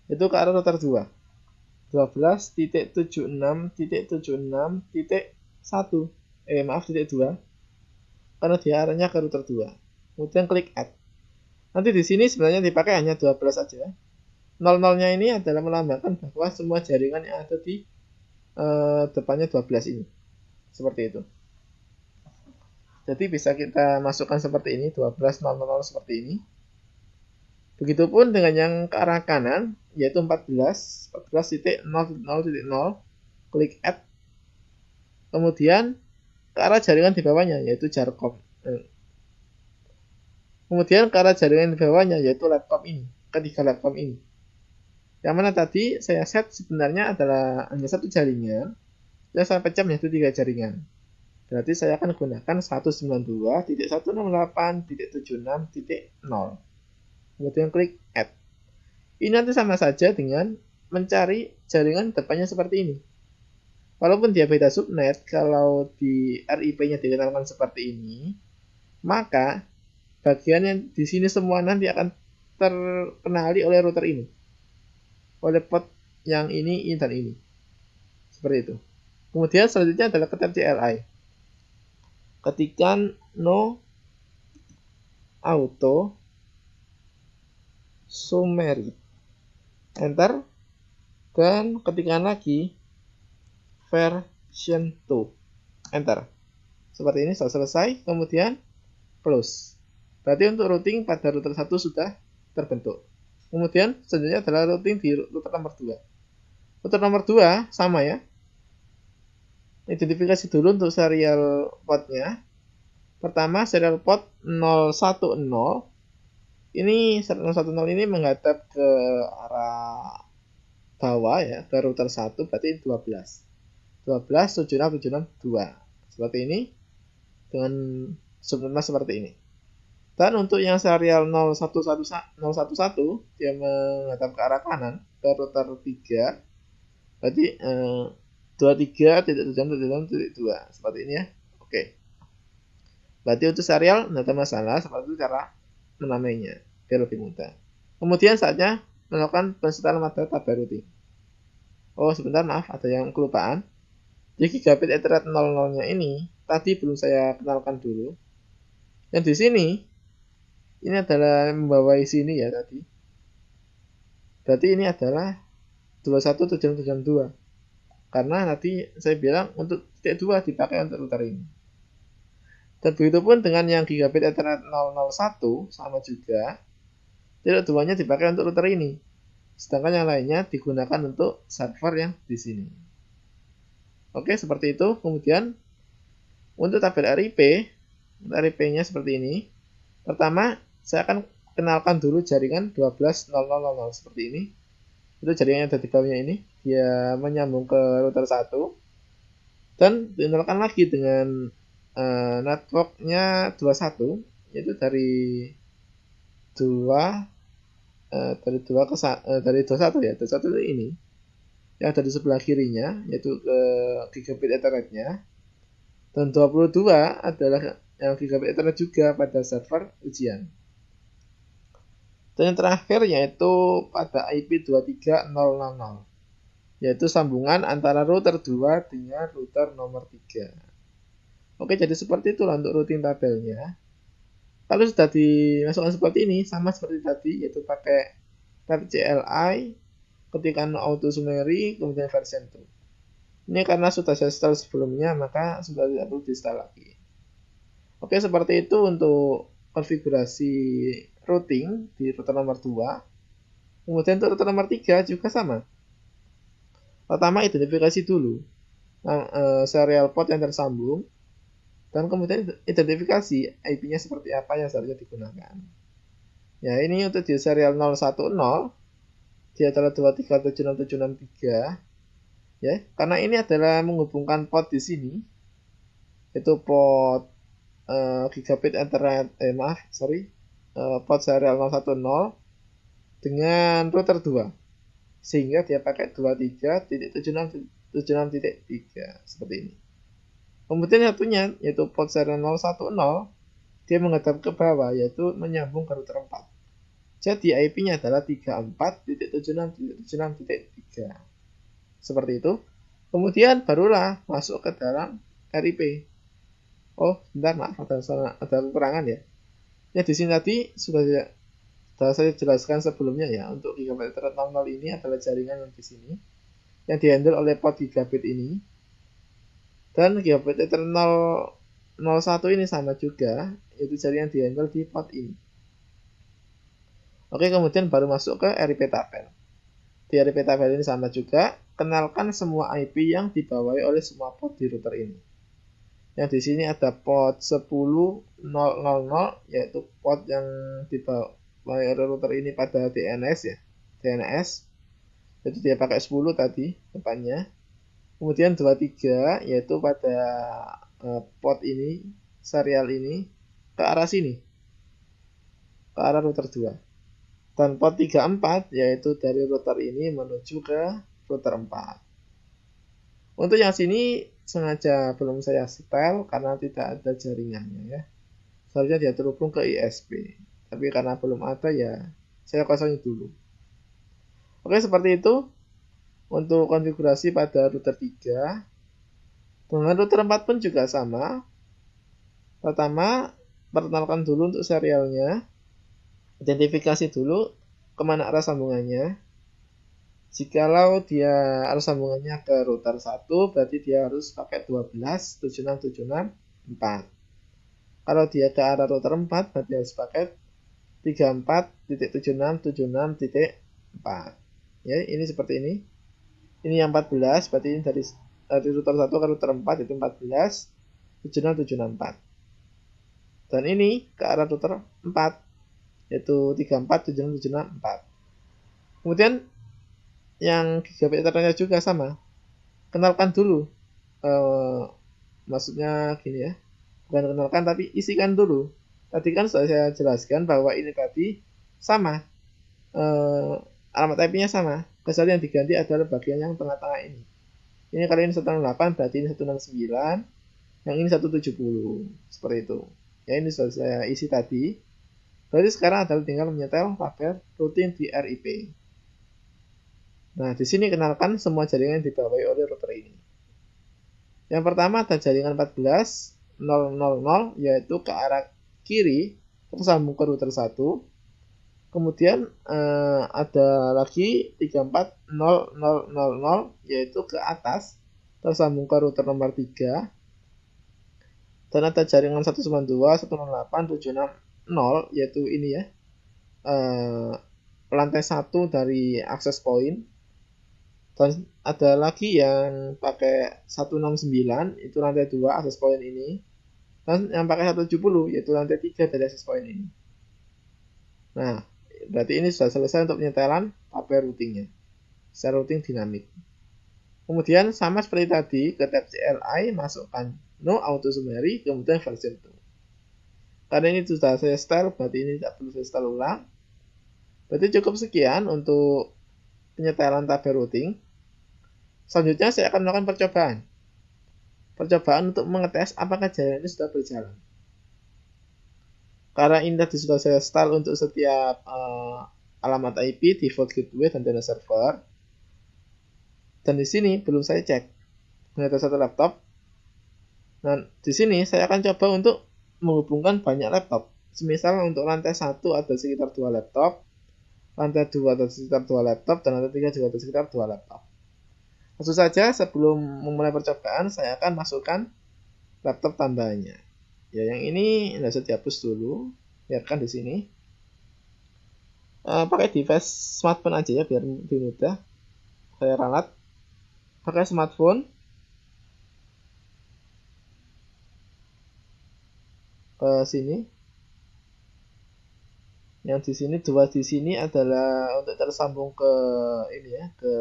Itu ke arah router 2. 12.76.76.1. Titik 2. Karena dia arahnya ke router 2. Kemudian klik add. Nanti di sini sebenarnya dipakai hanya 12 saja. 00-nya ini adalah melambangkan bahwa semua jaringan yang ada di depannya 12 ini. Seperti itu. Jadi bisa kita masukkan seperti ini, 12.00 seperti ini. Begitupun dengan yang ke arah kanan, yaitu 14.0.0.0, klik add. Kemudian ke arah jaringan di bawahnya, yaitu jarcom. Kemudian ke arah jaringan di bawahnya, yaitu laptop ini, ketiga laptop ini. Yang mana tadi saya set sebenarnya adalah hanya satu jaringan, dan saya pecah menjadi 3 jaringan. Berarti saya akan gunakan 192.168.76.0. Kemudian klik add. Ini nanti sama saja dengan mencari jaringan depannya seperti ini. Walaupun dia beda subnet, kalau di RIP-nya dikenalkan seperti ini, maka bagian yang di sini semua nanti akan terkenali oleh router ini, oleh port yang ini dan ini. Seperti itu. Kemudian selanjutnya adalah ketik CLI. Ketikkan no auto summary, enter, dan ketikkan lagi version 2, enter. Seperti ini sudah selesai, kemudian close. Berarti untuk routing pada router 1 sudah terbentuk. Kemudian selanjutnya adalah routing di router nomor 2. Router nomor 2 sama ya. Identifikasi dulu untuk serial portnya. Pertama serial port 010. Ini 010 ini menghadap ke arah bawah ya, ke router 1, berarti 12. 12.76.76.2. Seperti ini dengan subnetnya seperti ini. Dan untuk yang serial 011 dia menghadap ke arah kanan ke router 3. Berarti 23.7.2 seperti ini ya. Oke. Berarti untuk serial tidak ada masalah, seperti itu cara menamainya biar lebih mudah. Kemudian saatnya melakukan pensetan metadata routing. Oh sebentar, maaf ada yang kelupaan. Di gigabit Ethernet 00-nya ini tadi belum saya kenalkan dulu. Yang di sini ini adalah membawai sini ya tadi. Berarti ini adalah 21.7.2. Karena nanti saya bilang untuk titik 2 dipakai untuk router ini. Dan begitu pun dengan yang gigabit Ethernet 001 sama juga. Titik 2-nya dipakai untuk router ini. Sedangkan yang lainnya digunakan untuk server yang di sini. Oke, seperti itu. Kemudian untuk tabel RIP-nya seperti ini. Pertama, saya akan kenalkan dulu jaringan 12.0.0.0 seperti ini. Itu jaringan yang ada di bawahnya ini. Dia menyambung ke router 1. Dan dikenalkan lagi dengan networknya 21, yaitu dari 2 dari 21 ya, 21 ini yang ada di sebelah kirinya yaitu gigabit Ethernet-nya, dan 22 adalah yang gigabit Ethernet juga pada server ujian. Dan yang terakhir yaitu pada IP 23.000, yaitu sambungan antara router 2 dengan router nomor 3. Oke, jadi seperti itulah untuk routing tabelnya. Kalau sudah dimasukkan seperti ini, sama seperti tadi, yaitu pakai tab CLI, ketikkan auto summary, kemudian version 2. Ini karena sudah saya install sebelumnya, maka sudah tidak perlu di-install lagi. Oke, seperti itu untuk konfigurasi routing di router nomor 2. Kemudian untuk router nomor 3 juga sama. Pertama, identifikasi dulu serial port yang tersambung. Dan kemudian identifikasi IP-nya seperti apa yang seharusnya digunakan. Ya, ini untuk di serial 010, dia adalah 23.7.6.3. Ya, karena ini adalah menghubungkan port di sini, yaitu port gigabit Ethernet, port serial 010 dengan router 2. Sehingga dia pakai 23.76.76.3 seperti ini. Kemudian satunya yaitu port serial 010, dia menghadap ke bawah yaitu menyambung ke router 4. Jadi IP-nya adalah 34.76.76.3. Seperti itu. Kemudian barulah masuk ke dalam RIP. Oh, bentar, maaf ada kekurangan ya. Ya di sini tadi sudah saya jelaskan sebelumnya ya, untuk gigabit Ethernet 00 ini adalah jaringan yang di sini yang dihandle oleh port gigabit ini. Dan gigabit Ethernet 001 ini sama juga, yaitu jaringan dihandle di port ini. Oke, kemudian baru masuk ke RIP tabel. Di RIP tabel ini sama juga, kenalkan semua IP yang dibawahi oleh semua port di router ini. Yang di sini ada port 10.000, yaitu port yang dibawahi oleh router ini pada DNS ya, DNS. Jadi dia pakai 10 tadi depannya. Kemudian 23 yaitu pada port ini, serial ini ke arah sini, ke arah router 2. Dan port 34 yaitu dari router ini menuju ke router 4. Untuk yang sini sengaja belum saya setel karena tidak ada jaringannya ya. Seharusnya dia terhubung ke ISP. Tapi karena belum ada ya saya kosongin dulu. Oke, seperti itu untuk konfigurasi pada router 3. Dengan router 4 pun juga sama. Pertama, perkenalkan dulu untuk serialnya. Identifikasi dulu kemana arah sambungannya. Jikalau dia arah sambungannya ke router 1, berarti dia harus pakai 12.76.76.4. Kalau dia ke arah router 4, berarti harus pakai 34.76.76.4. Ya, ini seperti ini. Ini yang 14, berarti ini dari router 1 ke router 4 itu 14.76.76.4. Dan ini ke arah router 4 yaitu 34.76.76.4. Kemudian yang gigabit Ethernet juga sama. Kenalkan dulu. Maksudnya gini ya. Bukan kenalkan tapi isikan dulu. Tadi kan sudah saya jelaskan bahwa ini tadi sama. Alamat IP-nya sama. Kecuali yang diganti adalah bagian yang tengah-tengah ini. Ini kali ini 168, berarti ini 169, yang ini 170, seperti itu. Ya, ini sudah saya isi tadi. Berarti sekarang adalah tinggal menyetel tabel rutin di RIP. Nah, di sini kenalkan semua jaringan yang dibawahi oleh router ini. Yang pertama ada jaringan 14.0.0.0, yaitu ke arah kiri tersambung ke router 1. Kemudian ada lagi 34.0.0.0, yaitu ke atas tersambung ke router nomor 3. Dan ada jaringan 192, 168, 760, yaitu ini ya, lantai 1 dari access point. Dan ada lagi yang pakai 169, itu lantai 2 access point ini. Dan yang pakai 170, yaitu lantai 3 dari access point ini. Nah, berarti ini sudah selesai untuk penyetelan tabel routingnya secara routing dinamik. Kemudian sama seperti tadi, ke tab CLI masukkan no auto summary, kemudian version 2. Karena ini sudah saya setel, berarti ini tidak perlu saya setel ulang. Berarti cukup sekian untuk penyetelan tabel routing. Selanjutnya saya akan melakukan percobaan untuk mengetes apakah jaringan ini sudah berjalan. Karena ini tadi sudah saya install untuk setiap alamat IP, default gateway, dan DNS server. Dan di sini belum saya cek. Ada satu laptop. Nah, di sini saya akan coba untuk menghubungkan banyak laptop. Semisal untuk lantai 1 ada sekitar 2 laptop, lantai 2 ada sekitar 2 laptop, dan lantai 3 juga ada sekitar 2 laptop. Langsung saja sebelum memulai percobaan, saya akan masukkan laptop tambahannya. Ya, yang ini tidak usah dihapus dulu, biarkan di sini. Pakai device smartphone aja ya, biar lebih mudah. Saya ralat. Pakai smartphone. Ke sini. Yang di sini, dua di sini adalah untuk tersambung ke ini ya, ke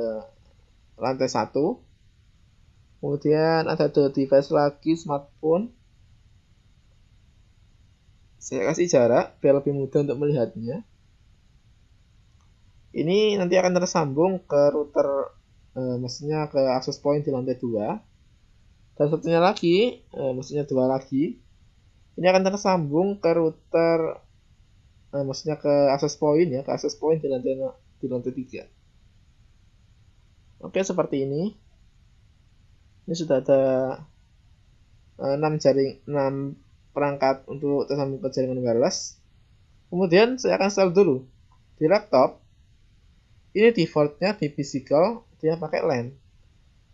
lantai 1. Kemudian ada 2 device lagi smartphone. Saya kasih jarak biar lebih mudah untuk melihatnya. Ini nanti akan tersambung ke router, maksudnya ke access point di lantai 2. Dan satunya lagi, maksudnya 2 lagi, ini akan tersambung ke router, maksudnya ke access point ya, ke access point di lantai 3. Oke, seperti ini. Ini sudah ada 6 perangkat untuk tersambung ke jaringan wireless. Kemudian saya akan install dulu di laptop. Ini defaultnya di physical dia pakai LAN.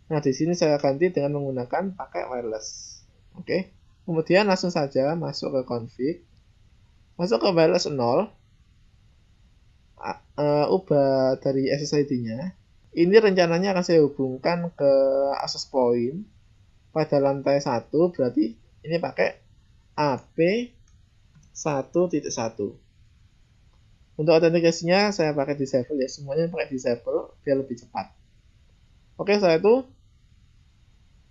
Nah, di sini saya ganti dengan menggunakan pakai wireless. Oke. Kemudian langsung saja masuk ke config. Masuk ke wireless 0. Ubah dari SSID-nya. Ini rencananya akan saya hubungkan ke access point pada lantai 1, berarti ini pakai AP 1.1. Untuk autentikasinya saya pakai disable ya, semuanya pakai disable biar lebih cepat. Oke, setelah itu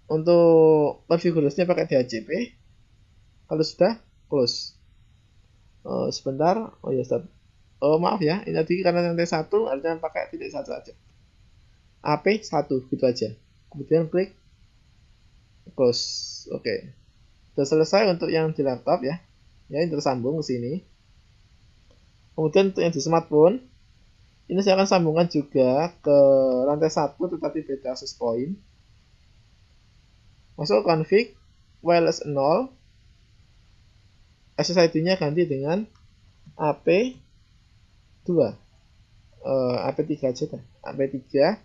untuk konfigurasinya pakai DHCP. Kalau sudah, close. Sebentar, oh ya stop. Maaf ya, ini tadi karena lantai 1 harusnya pakai titik 1 aja. AP1 gitu aja. Kemudian klik close. Oke. Sudah selesai untuk yang di laptop ya. Ya, ini tersambung ke sini. Kemudian untuk yang di smartphone, ini saya akan sambungkan juga ke lantai 1 tetapi beda access point. Masuk ke config, wireless 0. SSID-nya ganti dengan AP2. AP3 aja kan. AP3.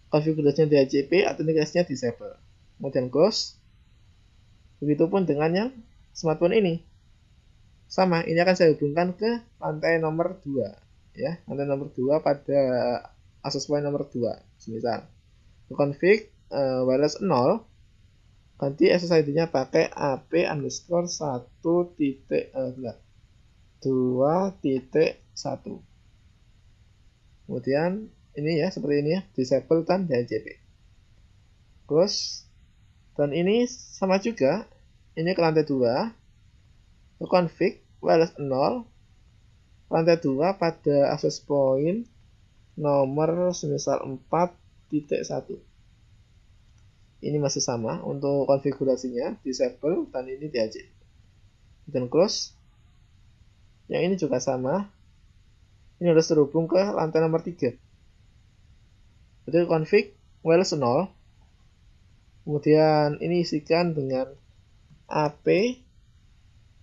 Konfigurasinya DHCP, autentikasinya disable. Kemudian close. Begitupun dengan yang smartphone ini. Sama, ini akan saya hubungkan ke lantai nomor 2. Ya, lantai nomor 2 pada access point nomor 2. Semisal. Config wireless 0. Ganti SSID-nya pakai AP_1.2.1. Kemudian ini ya, seperti ini ya, disable dan DHCP. Close. Dan ini sama juga, ini ke lantai 2. Ke config wireless 0. Lantai 2 pada access point nomor semisal 4.1. Ini masih sama untuk konfigurasinya, disable, dan ini DHCP. Dan close. Yang ini juga sama. Ini harus terhubung ke lantai nomor 3. Jadi config wireless 0. Kemudian ini isikan dengan AP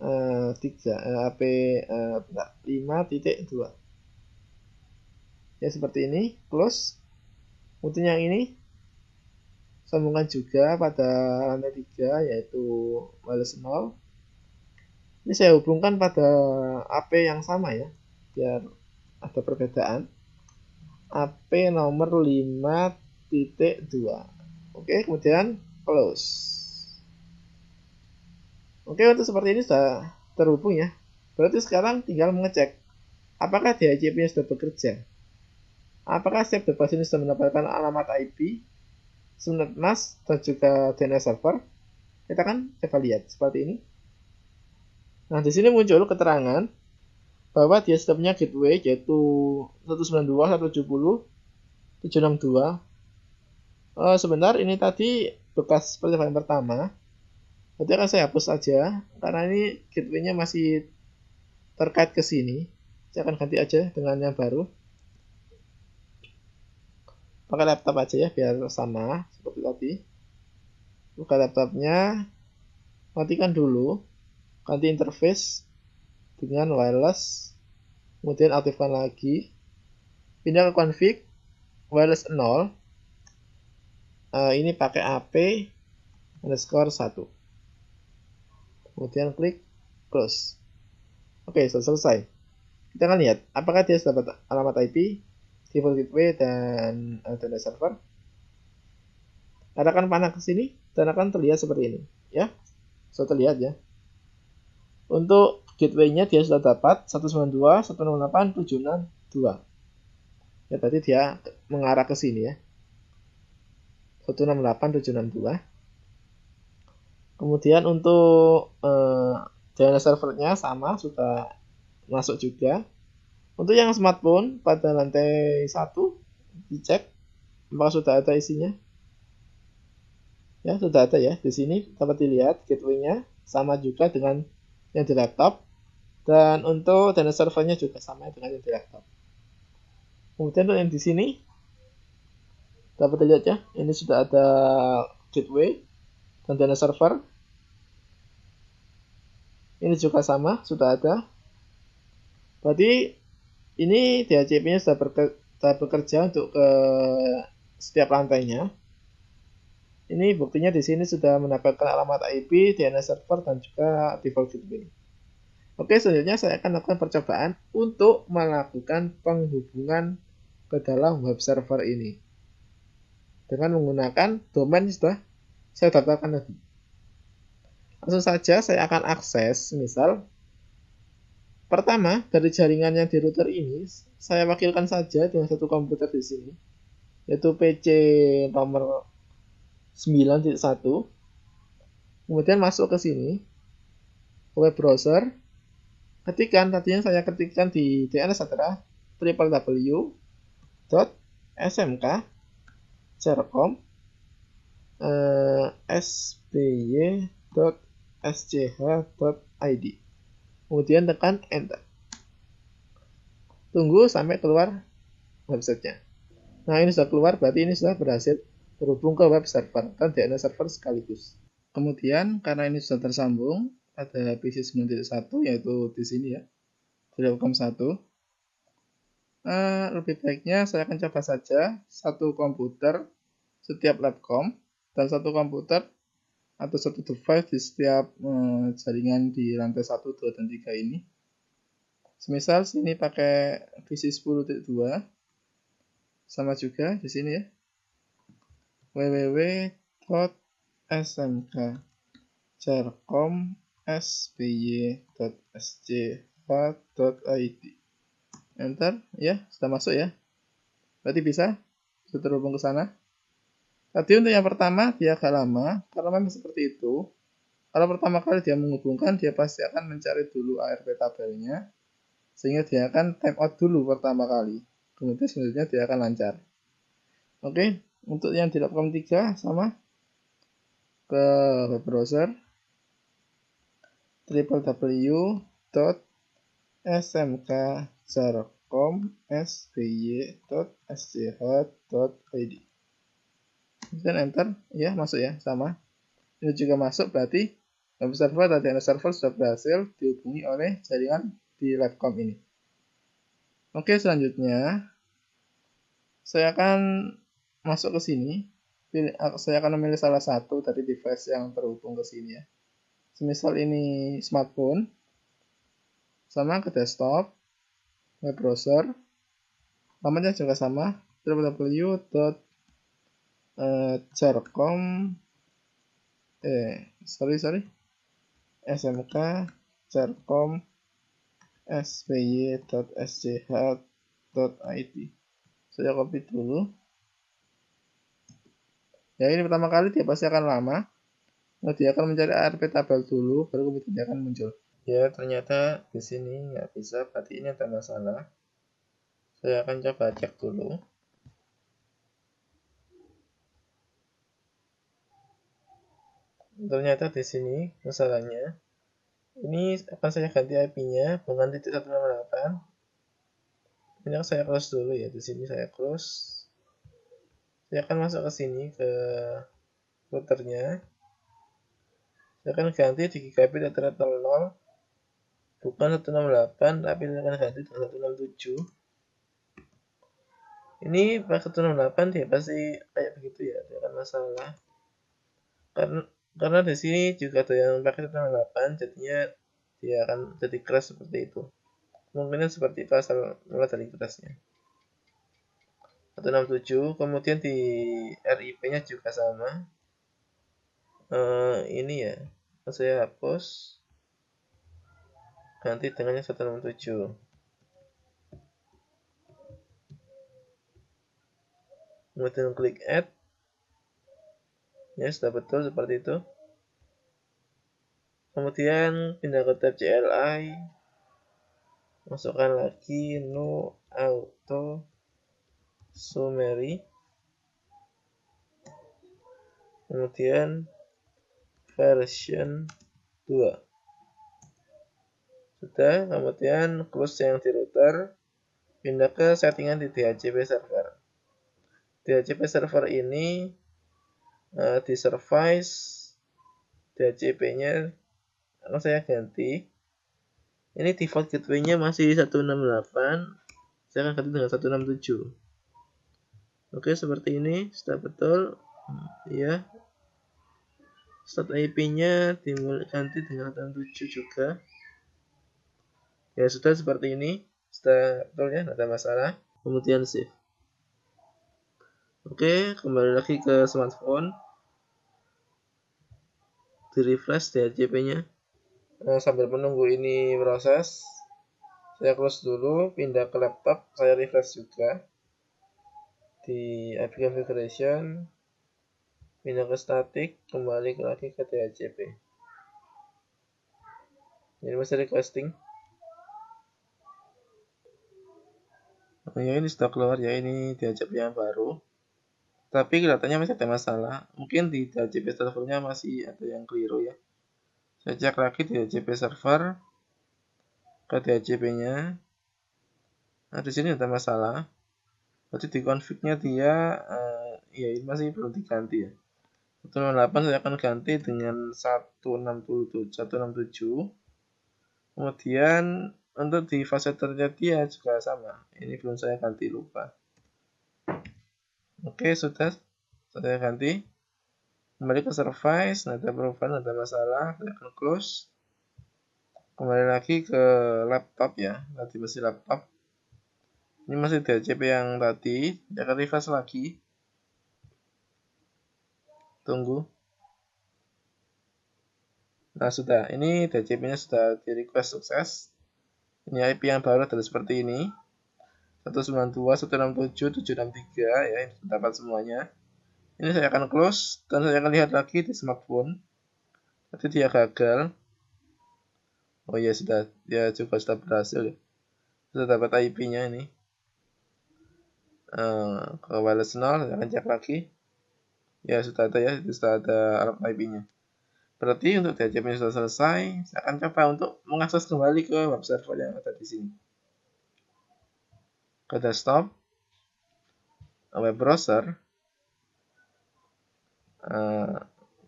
5.2. Ya seperti ini, close. Kemudian yang ini sambungkan juga pada lantai 3 yaitu wireless 0. Ini saya hubungkan pada AP yang sama ya, biar ada perbedaan. AP nomor 5.2. Oke, kemudian close. Oke, untuk seperti ini sudah terhubung ya. Berarti sekarang tinggal mengecek apakah DHCP-nya sudah bekerja. Apakah setiap device ini sudah mendapatkan alamat IP, subnet NAS, dan juga DNS server. Kita kan coba lihat seperti ini. Nah, di sini muncul keterangan bahwa dia sudah punya gateway yaitu 192.170.762. Sebentar, ini tadi bekas percobaan pertama. Berarti akan saya hapus saja karena ini gateway-nya masih terkait ke sini. Saya akan ganti aja dengan yang baru. Pakai laptop aja ya biar sama seperti tadi. Buka laptopnya, matikan dulu, ganti interface dengan wireless, kemudian aktifkan lagi, pindah ke config wireless 0. Ini pakai AP_1, kemudian klik close. Oke, sudah selesai. Kita akan lihat apakah dia sudah dapat alamat IP, default gateway, dan DNS server. Arahkan panah ke sini dan akan terlihat seperti ini ya. Sudah terlihat ya. Untuk gateway-nya dia sudah dapat 192.168.762. Ya, tadi dia mengarah ke sini ya. 168.762. Kemudian untuk DNS servernya sama, sudah masuk juga. Untuk yang smartphone pada lantai 1 dicek apakah sudah ada isinya. Ya, sudah ada ya. Di sini dapat dilihat gateway-nya sama juga dengan yang di laptop. Dan untuk DNS servernya juga sama dengan yang di laptop. Kemudian untuk yang di sini dapat dilihat ya, ini sudah ada gateway dan DNS server. Ini juga sama, sudah ada. Berarti ini DHCP-nya sudah bekerja untuk ke setiap lantainya. Ini buktinya di sini sudah mendapatkan alamat IP, DNS server, dan juga default gateway. Oke, selanjutnya saya akan lakukan percobaan untuk melakukan penghubungan ke dalam web server ini dengan menggunakan domain yang sudah saya daftarkan tadi. Langsung saja saya akan akses, misal pertama dari jaringan yang di router ini saya wakilkan saja dengan satu komputer di sini, yaitu PC nomor 9.1. Kemudian masuk ke sini ke web browser. Tadinya saya ketikkan di DNS adalah www.smk.sby.sch.id. Kemudian tekan enter. Tunggu sampai keluar websitenya. Nah, ini sudah keluar, berarti ini sudah berhasil terhubung ke web server dan DNS server sekaligus. Kemudian karena ini sudah tersambung pada PC 9.1 yaitu di sini ya, Telkom 1. Lebih baiknya saya akan coba saja satu komputer setiap labcom dan satu komputer atau satu device di setiap jaringan di lantai 1, 2, dan 3 ini. Semisal sini pakai PC 10.2, sama juga di sini ya, www.smk.cercom.sby.sch.id. Enter ya, sudah masuk ya. Berarti bisa sudah terhubung ke sana. Tadi untuk yang pertama dia agak lama karena memang seperti itu. Kalau pertama kali dia menghubungkan, dia pasti akan mencari dulu ARP tabelnya, sehingga dia akan time out dulu pertama kali. Kemudian selanjutnya dia akan lancar. Oke, untuk yang di Labcom 3 sama. ke web browser www.smkjarkom.sby.schd. Kemudian enter, ya masuk ya, sama. Ini juga masuk, berarti web server dan DNS server sudah berhasil dihubungi oleh jaringan di Labcom ini. Oke, selanjutnya saya akan masuk ke sini. Saya akan memilih salah satu dari device yang terhubung ke sini ya. Semisal ini smartphone, sama ke desktop, web browser, namanya juga sama, www.jarkom smk.jarkom.sby.sch.id. Saya copy dulu. Ya, ini pertama kali dia pasti akan lama. Dia akan mencari ARP tabel dulu, baru kemudian dia akan muncul. Ya, ternyata di sini nggak bisa, berarti ini ada masalah. Saya akan coba cek dulu. Ternyata di sini masalahnya. Ini akan saya ganti IP-nya, bukan titik 168. Ini akan saya close dulu ya. Di sini saya close. Saya akan masuk ke sini ke routernya. Saya akan ganti di gigabit ethernet 00, bukan 168, tapi saya akan ganti dengan 167. Ini pakai 168 dia pasti kayak begitu ya, dia akan masalah. Karena di sini juga ada yang pakai 168, jadinya dia akan jadi crash seperti itu. Mungkin seperti itu asal mula dari crashnya. 167, kemudian di RIP-nya juga sama. Ini ya, saya hapus, ganti dengannya 167. Kemudian klik add. Ya, sudah betul seperti itu. Kemudian pindah ke tab CLI, masukkan lagi no auto summary, kemudian version 2. Sudah, kemudian close yang di router, pindah ke settingan di DHCP server. DHCP server ini di service DHCP-nya akan saya ganti. Ini default gateway-nya masih 168, saya akan ganti dengan 167. Oke, seperti ini, sudah betul. Ya, start IP-nya diganti dengan 167 juga. Ya, sudah seperti ini, sudah betul ya, tidak ada masalah. Kemudian save. Oke, kembali lagi ke smartphone. Di refresh DHCP-nya. Sambil menunggu ini proses, saya close dulu, pindah ke laptop, saya refresh juga. Di IP configuration, pindah ke static, kembali lagi ke DHCP. Ini masih requesting. Ya, ini sudah keluar ya, ini DHCP yang baru. Tapi kelihatannya masih ada masalah. Mungkin di DHCP servernya masih ada yang keliru ya. Saya cek lagi di DHCP server, ke DHCP-nya. Nah, di sini ada masalah. Berarti di config-nya dia ya ini masih belum diganti ya. 168 saya akan ganti dengan 167. Kemudian untuk di faceternya dia juga sama. Ini belum saya ganti, lupa. Oke, sudah saya ganti. Kembali ke service, ada perubahan, ada masalah, saya akan close. Kembali lagi ke laptop ya, tadi masih laptop. Ini masih DHCP yang tadi, saya akan refresh lagi. Tunggu. Nah, sudah. Ini DHCP-nya sudah di request sukses. Ini IP yang baru adalah seperti ini. 192.167.763 ya, ini dapat semuanya. Ini saya akan close dan saya akan lihat lagi di smartphone. Tadi dia gagal. Oh ya, sudah, dia juga sudah berhasil ya. Sudah dapat IP-nya ini. Ke wireless 0, saya akan cek lagi. Ya sudah ada ya, sudah ada Arab IP-nya. Berarti untuk DHCP sudah selesai. Saya akan coba untuk mengakses kembali ke web server yang ada di sini. Ke desktop, web browser,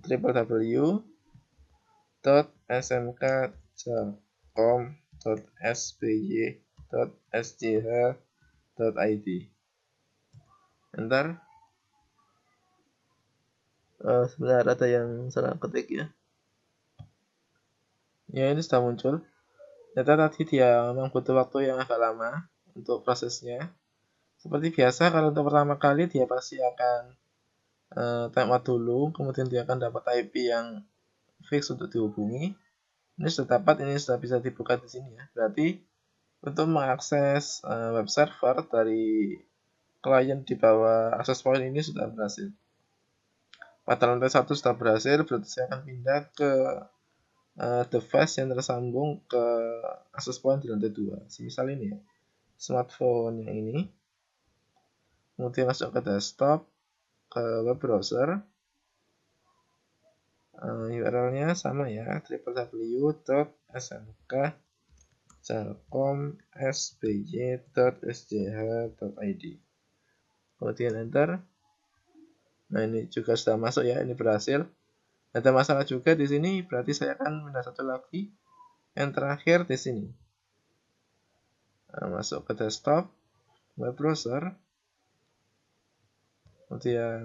www.smk.com.sby.sgh.id. Enter. Sebentar, ada yang salah ketik ya. Ya, ini sudah muncul. Ternyata tadi dia memang butuh waktu yang agak lama untuk prosesnya. Seperti biasa, kalau untuk pertama kali dia pasti akan timeout dulu, kemudian dia akan dapat IP yang fix untuk dihubungi. Ini sudah dapat, ini sudah bisa dibuka di sini ya. Berarti untuk mengakses web server dari klien di bawah access point ini sudah berhasil. Pada lantai 1 sudah berhasil, berarti saya akan pindah ke device yang tersambung ke access point di lantai 2. Misal ini ya, smartphone yang ini. Kemudian masuk ke desktop, ke web browser. URL-nya sama ya, www.smk.com.sby.sgh.id. Kemudian enter. Nah, ini juga sudah masuk ya, ini berhasil. Ada masalah juga di sini, berarti saya akan pindah satu lagi. Yang terakhir di sini. Masuk ke desktop, web browser. Kemudian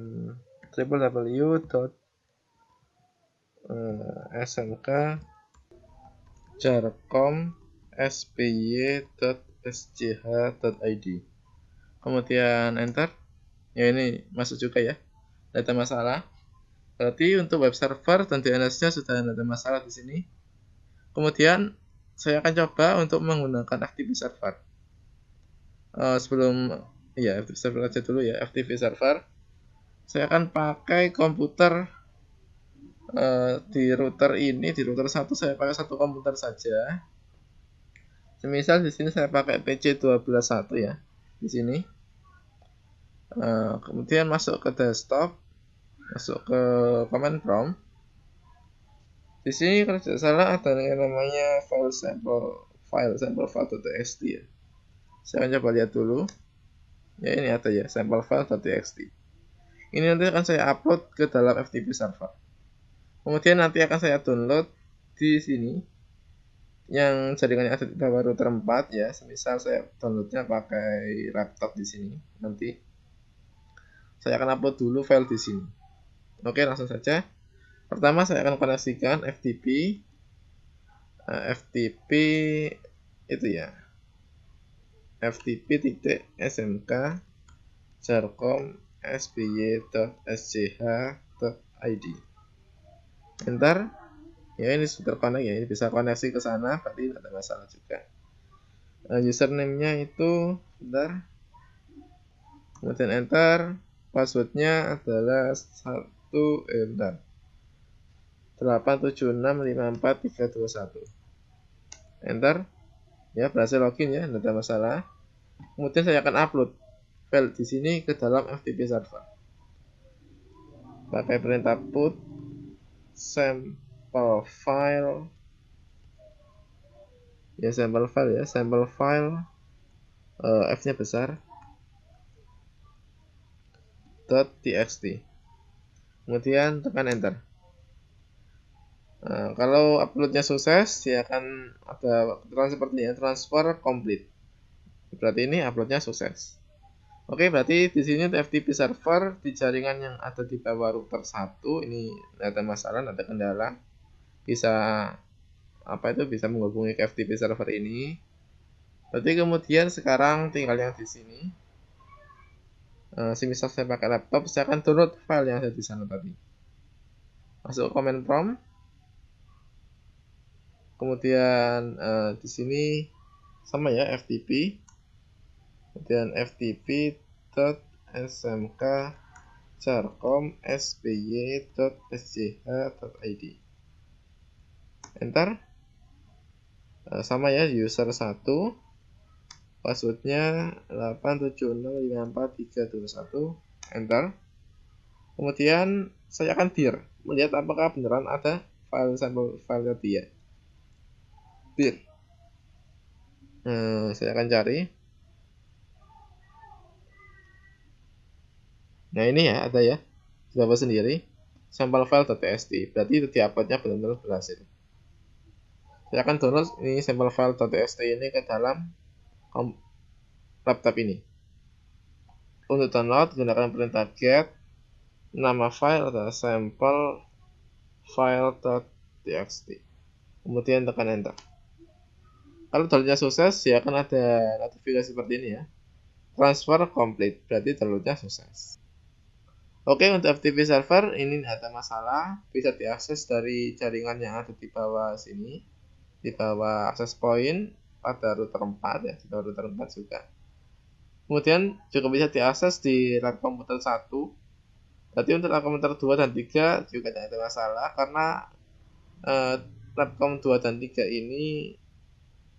www.smk.com.sby.sgh.id. Kemudian enter. Ya, ini masuk juga ya. Tidak ada masalah. Berarti untuk web server dan DNS-nya sudah tidak ada masalah di sini. Kemudian saya akan coba untuk menggunakan FTP server. Sebelum ya FTP server aja dulu ya, FTP server. Saya akan pakai komputer di router ini, di router 1 saya pakai satu komputer saja. Semisal di sini saya pakai PC121 ya, di sini. Kemudian masuk ke desktop, masuk ke command prompt. Di sini kalau tidak salah ada yang namanya file.txt ya. Saya akan coba lihat dulu. Ya, ini ada ya, sampel file.txt. Ini nanti akan saya upload ke dalam FTP server. Kemudian nanti akan saya download di sini. Yang jaringannya ada di bawah router 4 ya. Semisal saya downloadnya pakai laptop di sini. Nanti saya akan upload dulu file di sini. Oke, langsung saja. Pertama saya akan koneksikan FTP itu ya, ftp.smk.jarcom.sby.sgh.id. Enter. Ya, ini sudah terkonek ya, ini bisa koneksi ke sana, berarti tidak ada masalah juga. Username-nya itu bentar. Kemudian enter. Passwordnya adalah 8765431. Enter. Ya, berhasil login ya, tidak ada masalah. Kemudian saya akan upload file di sini ke dalam FTP server. Pakai perintah put sample file. Ya, sampel file ya, sampel file F-nya besar .txt. Kemudian tekan enter. Kalau uploadnya sukses, dia akan ada keterangan seperti ini, transfer complete. Berarti ini uploadnya sukses. Oke, berarti di sini FTP server di jaringan yang ada di bawah router 1 ini tidak ada masalah, tidak ada kendala. Bisa bisa menghubungi ke FTP server ini. Berarti kemudian sekarang tinggal yang di sini. Semisal saya pakai laptop, saya akan download file yang ada di sana tadi. Masuk command prompt. Kemudian di sini sama ya, FTP. Kemudian ftp.smk.jarcom.sby.sgh.id. Enter. Sama ya, user 1. Passwordnya 8765431. Enter. Kemudian saya akan dir, melihat apakah beneran ada file sampel file tadi ya. Dir. Saya akan cari. Nah ini ya, ada ya. Dapat sendiri. Sampel file.txt. Berarti itu di-uploadnya benar-benar berhasil. Saya akan download ini sampel file.txt ini ke dalam laptop ini. Untuk download, gunakan perintah get. Nama file adalah sampel file.txt. Kemudian tekan enter. Kalau downloadnya sukses, ya akan ada notifikasi seperti ini ya. Transfer complete, berarti downloadnya sukses. Oke, untuk FTP server ini tidak ada masalah, bisa diakses dari jaringan yang ada di bawah sini, di bawah access point pada router 4 ya, di bawah router 4 juga. Kemudian juga bisa diakses di lab komputer 1. Berarti untuk lab komputer 2 dan 3 juga tidak ada masalah karena Labcom 2 dan 3 ini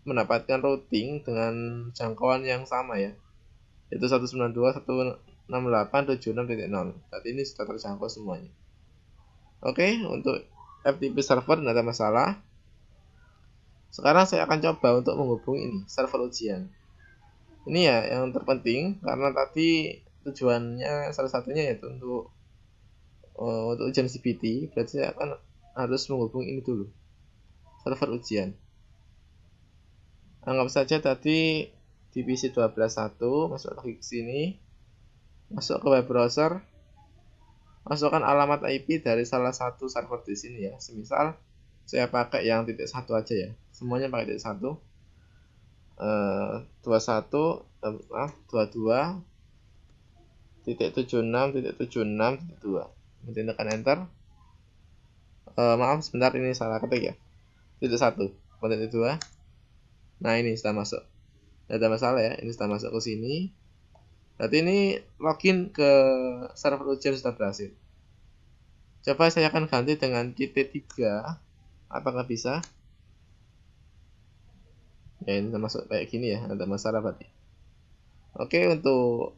mendapatkan routing dengan jangkauan yang sama ya, yaitu 192.168.76.0. Berarti ini sudah terjangkau semuanya. Oke, untuk FTP server tidak ada masalah. Sekarang saya akan coba untuk menghubungi ini server ujian. Ini ya yang terpenting karena tadi tujuannya salah satunya yaitu untuk ujian CBT. Berarti saya akan harus menghubungi ini dulu, server ujian. Anggap saja tadi di PC 12.1, masuk lagi ke sini, masuk ke web browser, masukkan alamat IP dari salah satu server di sini ya. Semisal saya pakai yang .1 aja ya, semuanya pakai .1, 22.76.2. Kemudian tekan enter. Maaf sebentar, ini salah ketik ya. .1, kemudian .2. Nah ini sudah masuk, tidak ada masalah ya, ini sudah masuk ke sini. Berarti ini login ke server ujian sudah berhasil. Coba saya akan ganti dengan .3, apakah bisa? Ya ini sudah masuk kayak gini ya, tidak ada masalah berarti. Oke, untuk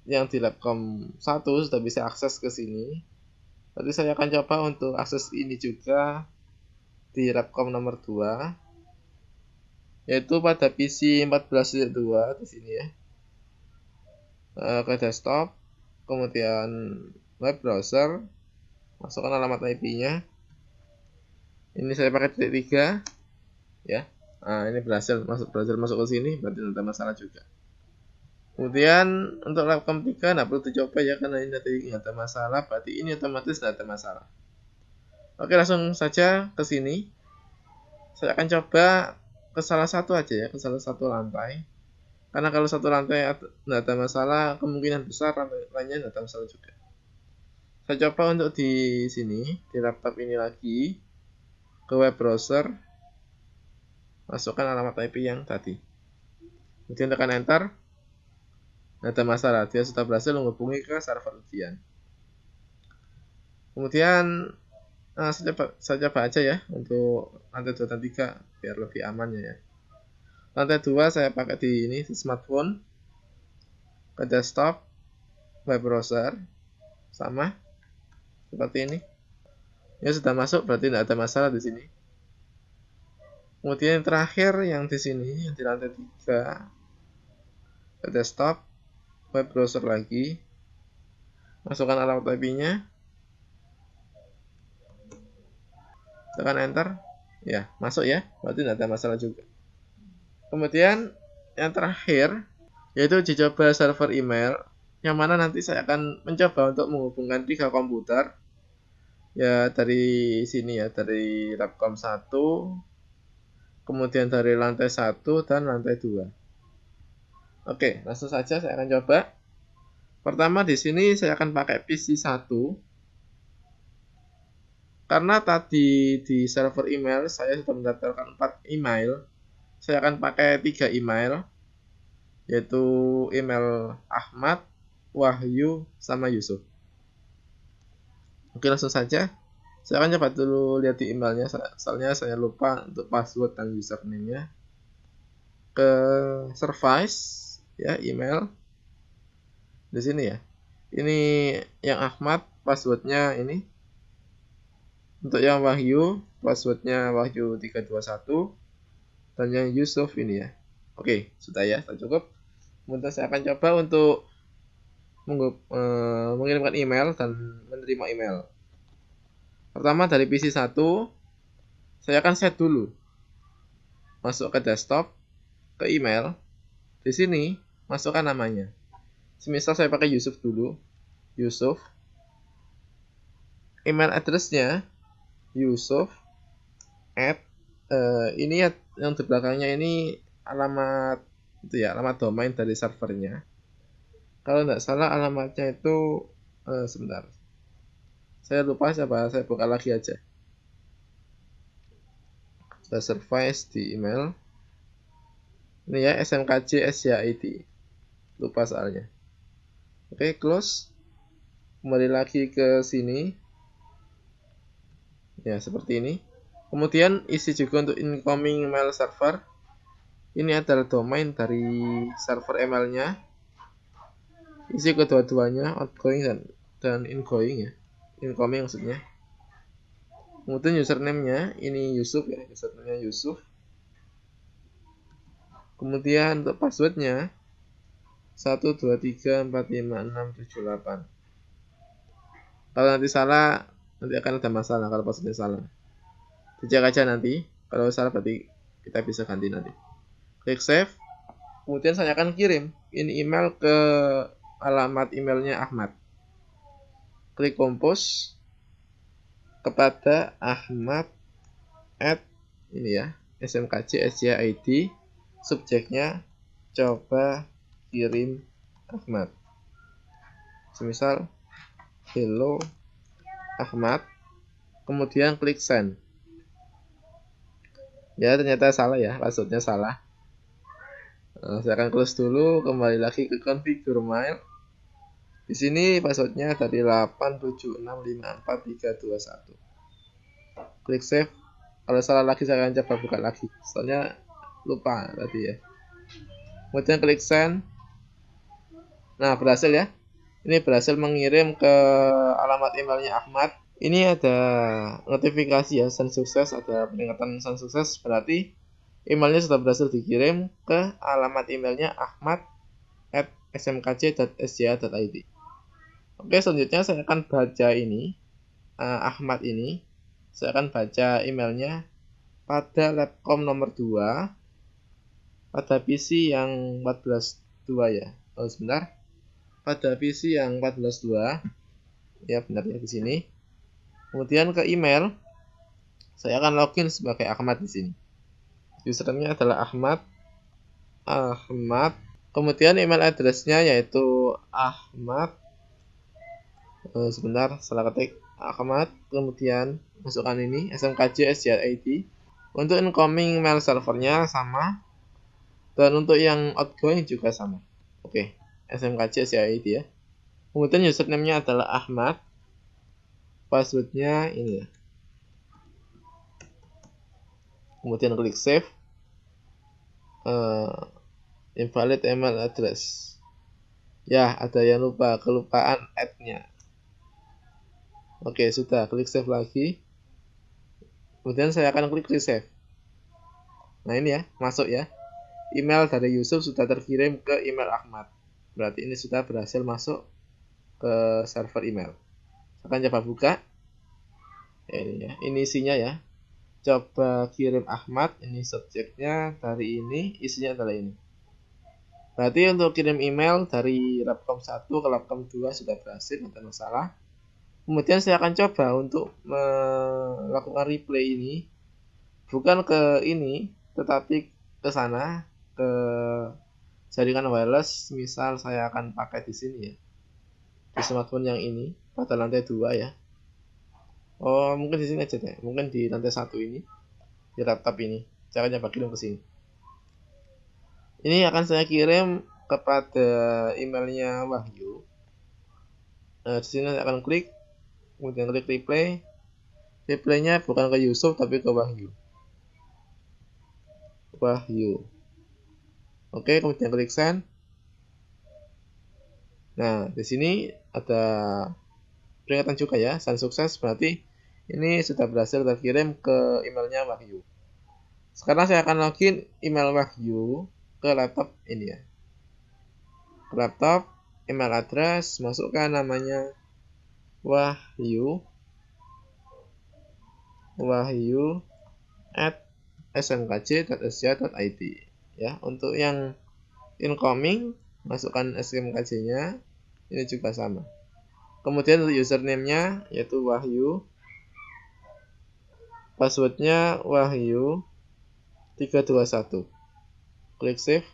yang di Labcom 1 sudah bisa akses ke sini. Berarti saya akan coba untuk akses ini juga di Labcom nomor 2. Yaitu pada PC 14.2 di sini ya. Ke desktop, kemudian web browser, masukkan alamat IP-nya. Ini saya pakai .3 ya. Nah, ini berhasil masuk ke sini, berarti tidak ada masalah juga. Kemudian untuk Labcom 3 tidak perlu dicoba ya, karena ini tadi tidak ada masalah, berarti ini otomatis tidak ada masalah. Oke, langsung saja ke sini. Saya akan coba ke salah satu aja ya, ke salah satu lantai. Karena kalau satu lantai tidak ada masalah, kemungkinan besar lantai lainnya tidak ada masalah juga. Saya coba untuk di sini, di laptop ini lagi, ke web browser, masukkan alamat IP yang tadi. Kemudian tekan enter. Tidak ada masalah, dia sudah berhasil menghubungi ke server ujian. Kemudian saya coba aja ya untuk lantai 2 dan 3 biar lebih aman ya. Lantai 2 saya pakai di ini, di smartphone, ke desktop, web browser, sama seperti ini. Ya sudah masuk, berarti tidak ada masalah di sini. Kemudian yang terakhir yang di sini, yang di lantai 3, ke desktop, web browser lagi, masukkan alamat IP-nya, tekan enter, ya masuk ya, berarti tidak ada masalah juga. Kemudian yang terakhir yaitu uji coba server email, yang mana nanti saya akan mencoba untuk menghubungkan 3 komputer ya, dari sini ya, dari Labcom 1, kemudian dari lantai 1 dan lantai 2. Oke, langsung saja saya akan coba. Pertama di sini saya akan pakai PC 1. Karena tadi di server email saya sudah mendaftarkan 4 email, saya akan pakai 3 email, yaitu email Ahmad, Wahyu, sama Yusuf. Oke, langsung saja. Saya akan coba dulu lihat di emailnya, soalnya saya lupa untuk password dan username-nya. Ke service ya, email di sini ya. Ini yang Ahmad, passwordnya ini. Untuk yang Wahyu, passwordnya Wahyu 321. Dan yang Yusuf ini ya. Oke, sudah ya, sudah cukup. Kemudian saya akan coba untuk mengirimkan email dan menerima email. Pertama dari PC 1, saya akan set dulu. Masuk ke desktop, ke email. Di sini, masukkan namanya. Semisal saya pakai Yusuf dulu. Yusuf. Email address-nya Yusuf at ini ya, yang di belakangnya ini alamat itu ya, alamat domain dari servernya. Kalau tidak salah alamatnya itu sebentar. Saya lupa siapa, saya buka lagi aja. Saya service di email. Ini ya, SMKJ SYID. Lupa soalnya. Oke, close. Kembali lagi ke sini. Ya, seperti ini. Kemudian isi juga untuk incoming email server. Ini adalah domain dari server emailnya. Isi kedua-duanya, outgoing dan ingoing ya. Incoming maksudnya. Kemudian username-nya ini Yusuf ya, username-nya Yusuf. Kemudian untuk passwordnya 123456778. Kalau nanti salah, nanti akan ada masalah kalau passwordnya salah. Dicek aja nanti. Kalau salah berarti kita bisa ganti nanti. Klik save. Kemudian saya akan kirim ini email ke alamat emailnya Ahmad. Klik compose kepada Ahmad at ini ya, SMKJ SJID. Subjeknya coba kirim Ahmad. Semisal hello Ahmad. Kemudian klik send. Ya, ternyata salah ya, passwordnya salah. Saya akan close dulu, kembali lagi ke configure mail. Di sini passwordnya tadi 8765431. Klik save. Kalau salah lagi saya akan coba buka lagi. Soalnya lupa tadi ya. Kemudian klik send. Nah, berhasil ya. Ini berhasil mengirim ke alamat emailnya Ahmad. Ini ada notifikasi ya, send sukses, ada peringatan send sukses, berarti emailnya sudah berhasil dikirim ke alamat emailnya ahmad@smkj.sja.id. Oke, selanjutnya saya akan baca ini, Ahmad ini. Saya akan baca emailnya pada Labcom nomor 2, pada PC yang 14.2 ya. Oh, sebentar. Pada PC yang 14.2, ya benar ya di sini. Kemudian ke email, saya akan login sebagai Ahmad di sini. Username-nya adalah Ahmad. Kemudian email address-nya yaitu Ahmad. Sebentar, salah ketik. Ahmad. Kemudian masukkan ini SMKJ SJID. Untuk incoming mail servernya sama. Dan untuk yang outgoing juga sama. Oke, SMKJ SJID ya. Kemudian username-nya adalah Ahmad. Passwordnya ini ya. Kemudian klik save. Invalid email address. Ya, ada yang lupa, kelupaan add-nya. Oke, sudah, klik save lagi. Kemudian saya akan klik resave. Nah, ini ya, masuk ya. Email dari Yusuf sudah terkirim ke email Ahmad. Berarti ini sudah berhasil masuk ke server email. Saya akan coba buka. Ini ya, ini isinya ya. Coba kirim Ahmad, ini subjeknya dari ini, isinya adalah ini. Berarti untuk kirim email dari Labcom 1 ke Labcom 2 sudah berhasil, tidak ada masalah. Kemudian saya akan coba untuk melakukan replay ini. Bukan ke ini, tetapi ke sana, ke jaringan wireless. Misal saya akan pakai di sini ya. Di smartphone yang ini, pada lantai 2 ya. Oh, mungkin di sini aja deh. Mungkin di lantai 1 ini, di laptop ini. Saya akan coba kirim ke sini. Ini akan saya kirim kepada emailnya Wahyu. Di sini saya akan klik, kemudian klik replay. Replaynya bukan ke Yusuf tapi ke Wahyu. Wahyu. Oke, kemudian klik send. Nah, di sini ada peringatan juga ya, sand sukses, berarti ini sudah berhasil terkirim ke emailnya Wahyu. Sekarang saya akan login email Wahyu ke laptop ini ya. Ke laptop, email address, masukkan namanya Wahyu @smkj.sj.id ya. Untuk yang incoming, masukkan SMKJ-nya, ini juga sama. Kemudian untuk username-nya yaitu Wahyu, password-nya Wahyu 321. Klik save.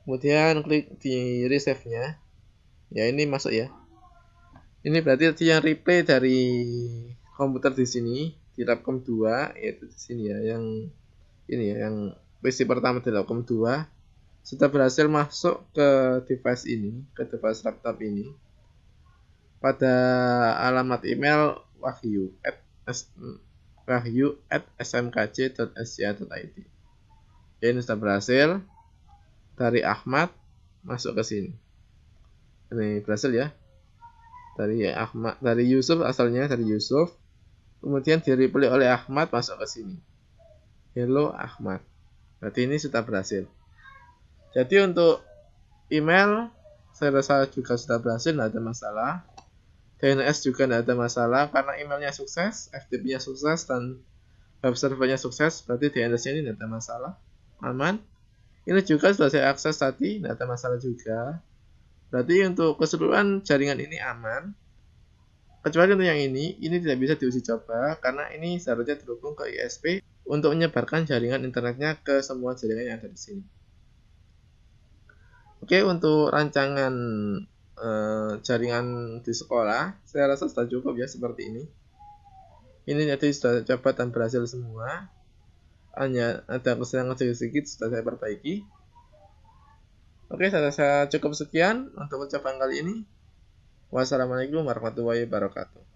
Kemudian klik di resave-nya. Ya, ini masuk ya. Ini berarti yang replay dari komputer di sini di Labcom 2 yaitu di sini ya, yang ini ya, yang PC pertama di Labcom 2 sudah berhasil masuk ke device ini, ke device laptop ini pada alamat email wahyu@smkj.sj.id. Ya, ini sudah berhasil dari Ahmad masuk ke sini. Ini berhasil ya. Dari Yusuf, asalnya dari Yusuf. Kemudian di-reply oleh Ahmad masuk ke sini. Hello Ahmad. Berarti ini sudah berhasil. Jadi untuk email saya rasa juga sudah berhasil, tidak ada masalah. DNS juga tidak ada masalah karena emailnya sukses, FTP-nya sukses, dan web servernya sukses. Berarti DNS-nya ini tidak ada masalah, aman. Ini juga sudah saya akses tadi, tidak ada masalah juga. Berarti untuk keseluruhan jaringan ini aman. Kecuali untuk yang ini tidak bisa diuji coba karena ini seharusnya terhubung ke ISP untuk menyebarkan jaringan internetnya ke semua jaringan yang ada di sini. Oke, untuk rancangan jaringan di sekolah, saya rasa sudah cukup ya seperti ini. Ini tadi sudah coba dan berhasil semua. Hanya ada kesalahan sedikit sudah saya perbaiki. Oke, saya rasa cukup sekian untuk percobaan kali ini. Wassalamualaikum warahmatullahi wabarakatuh.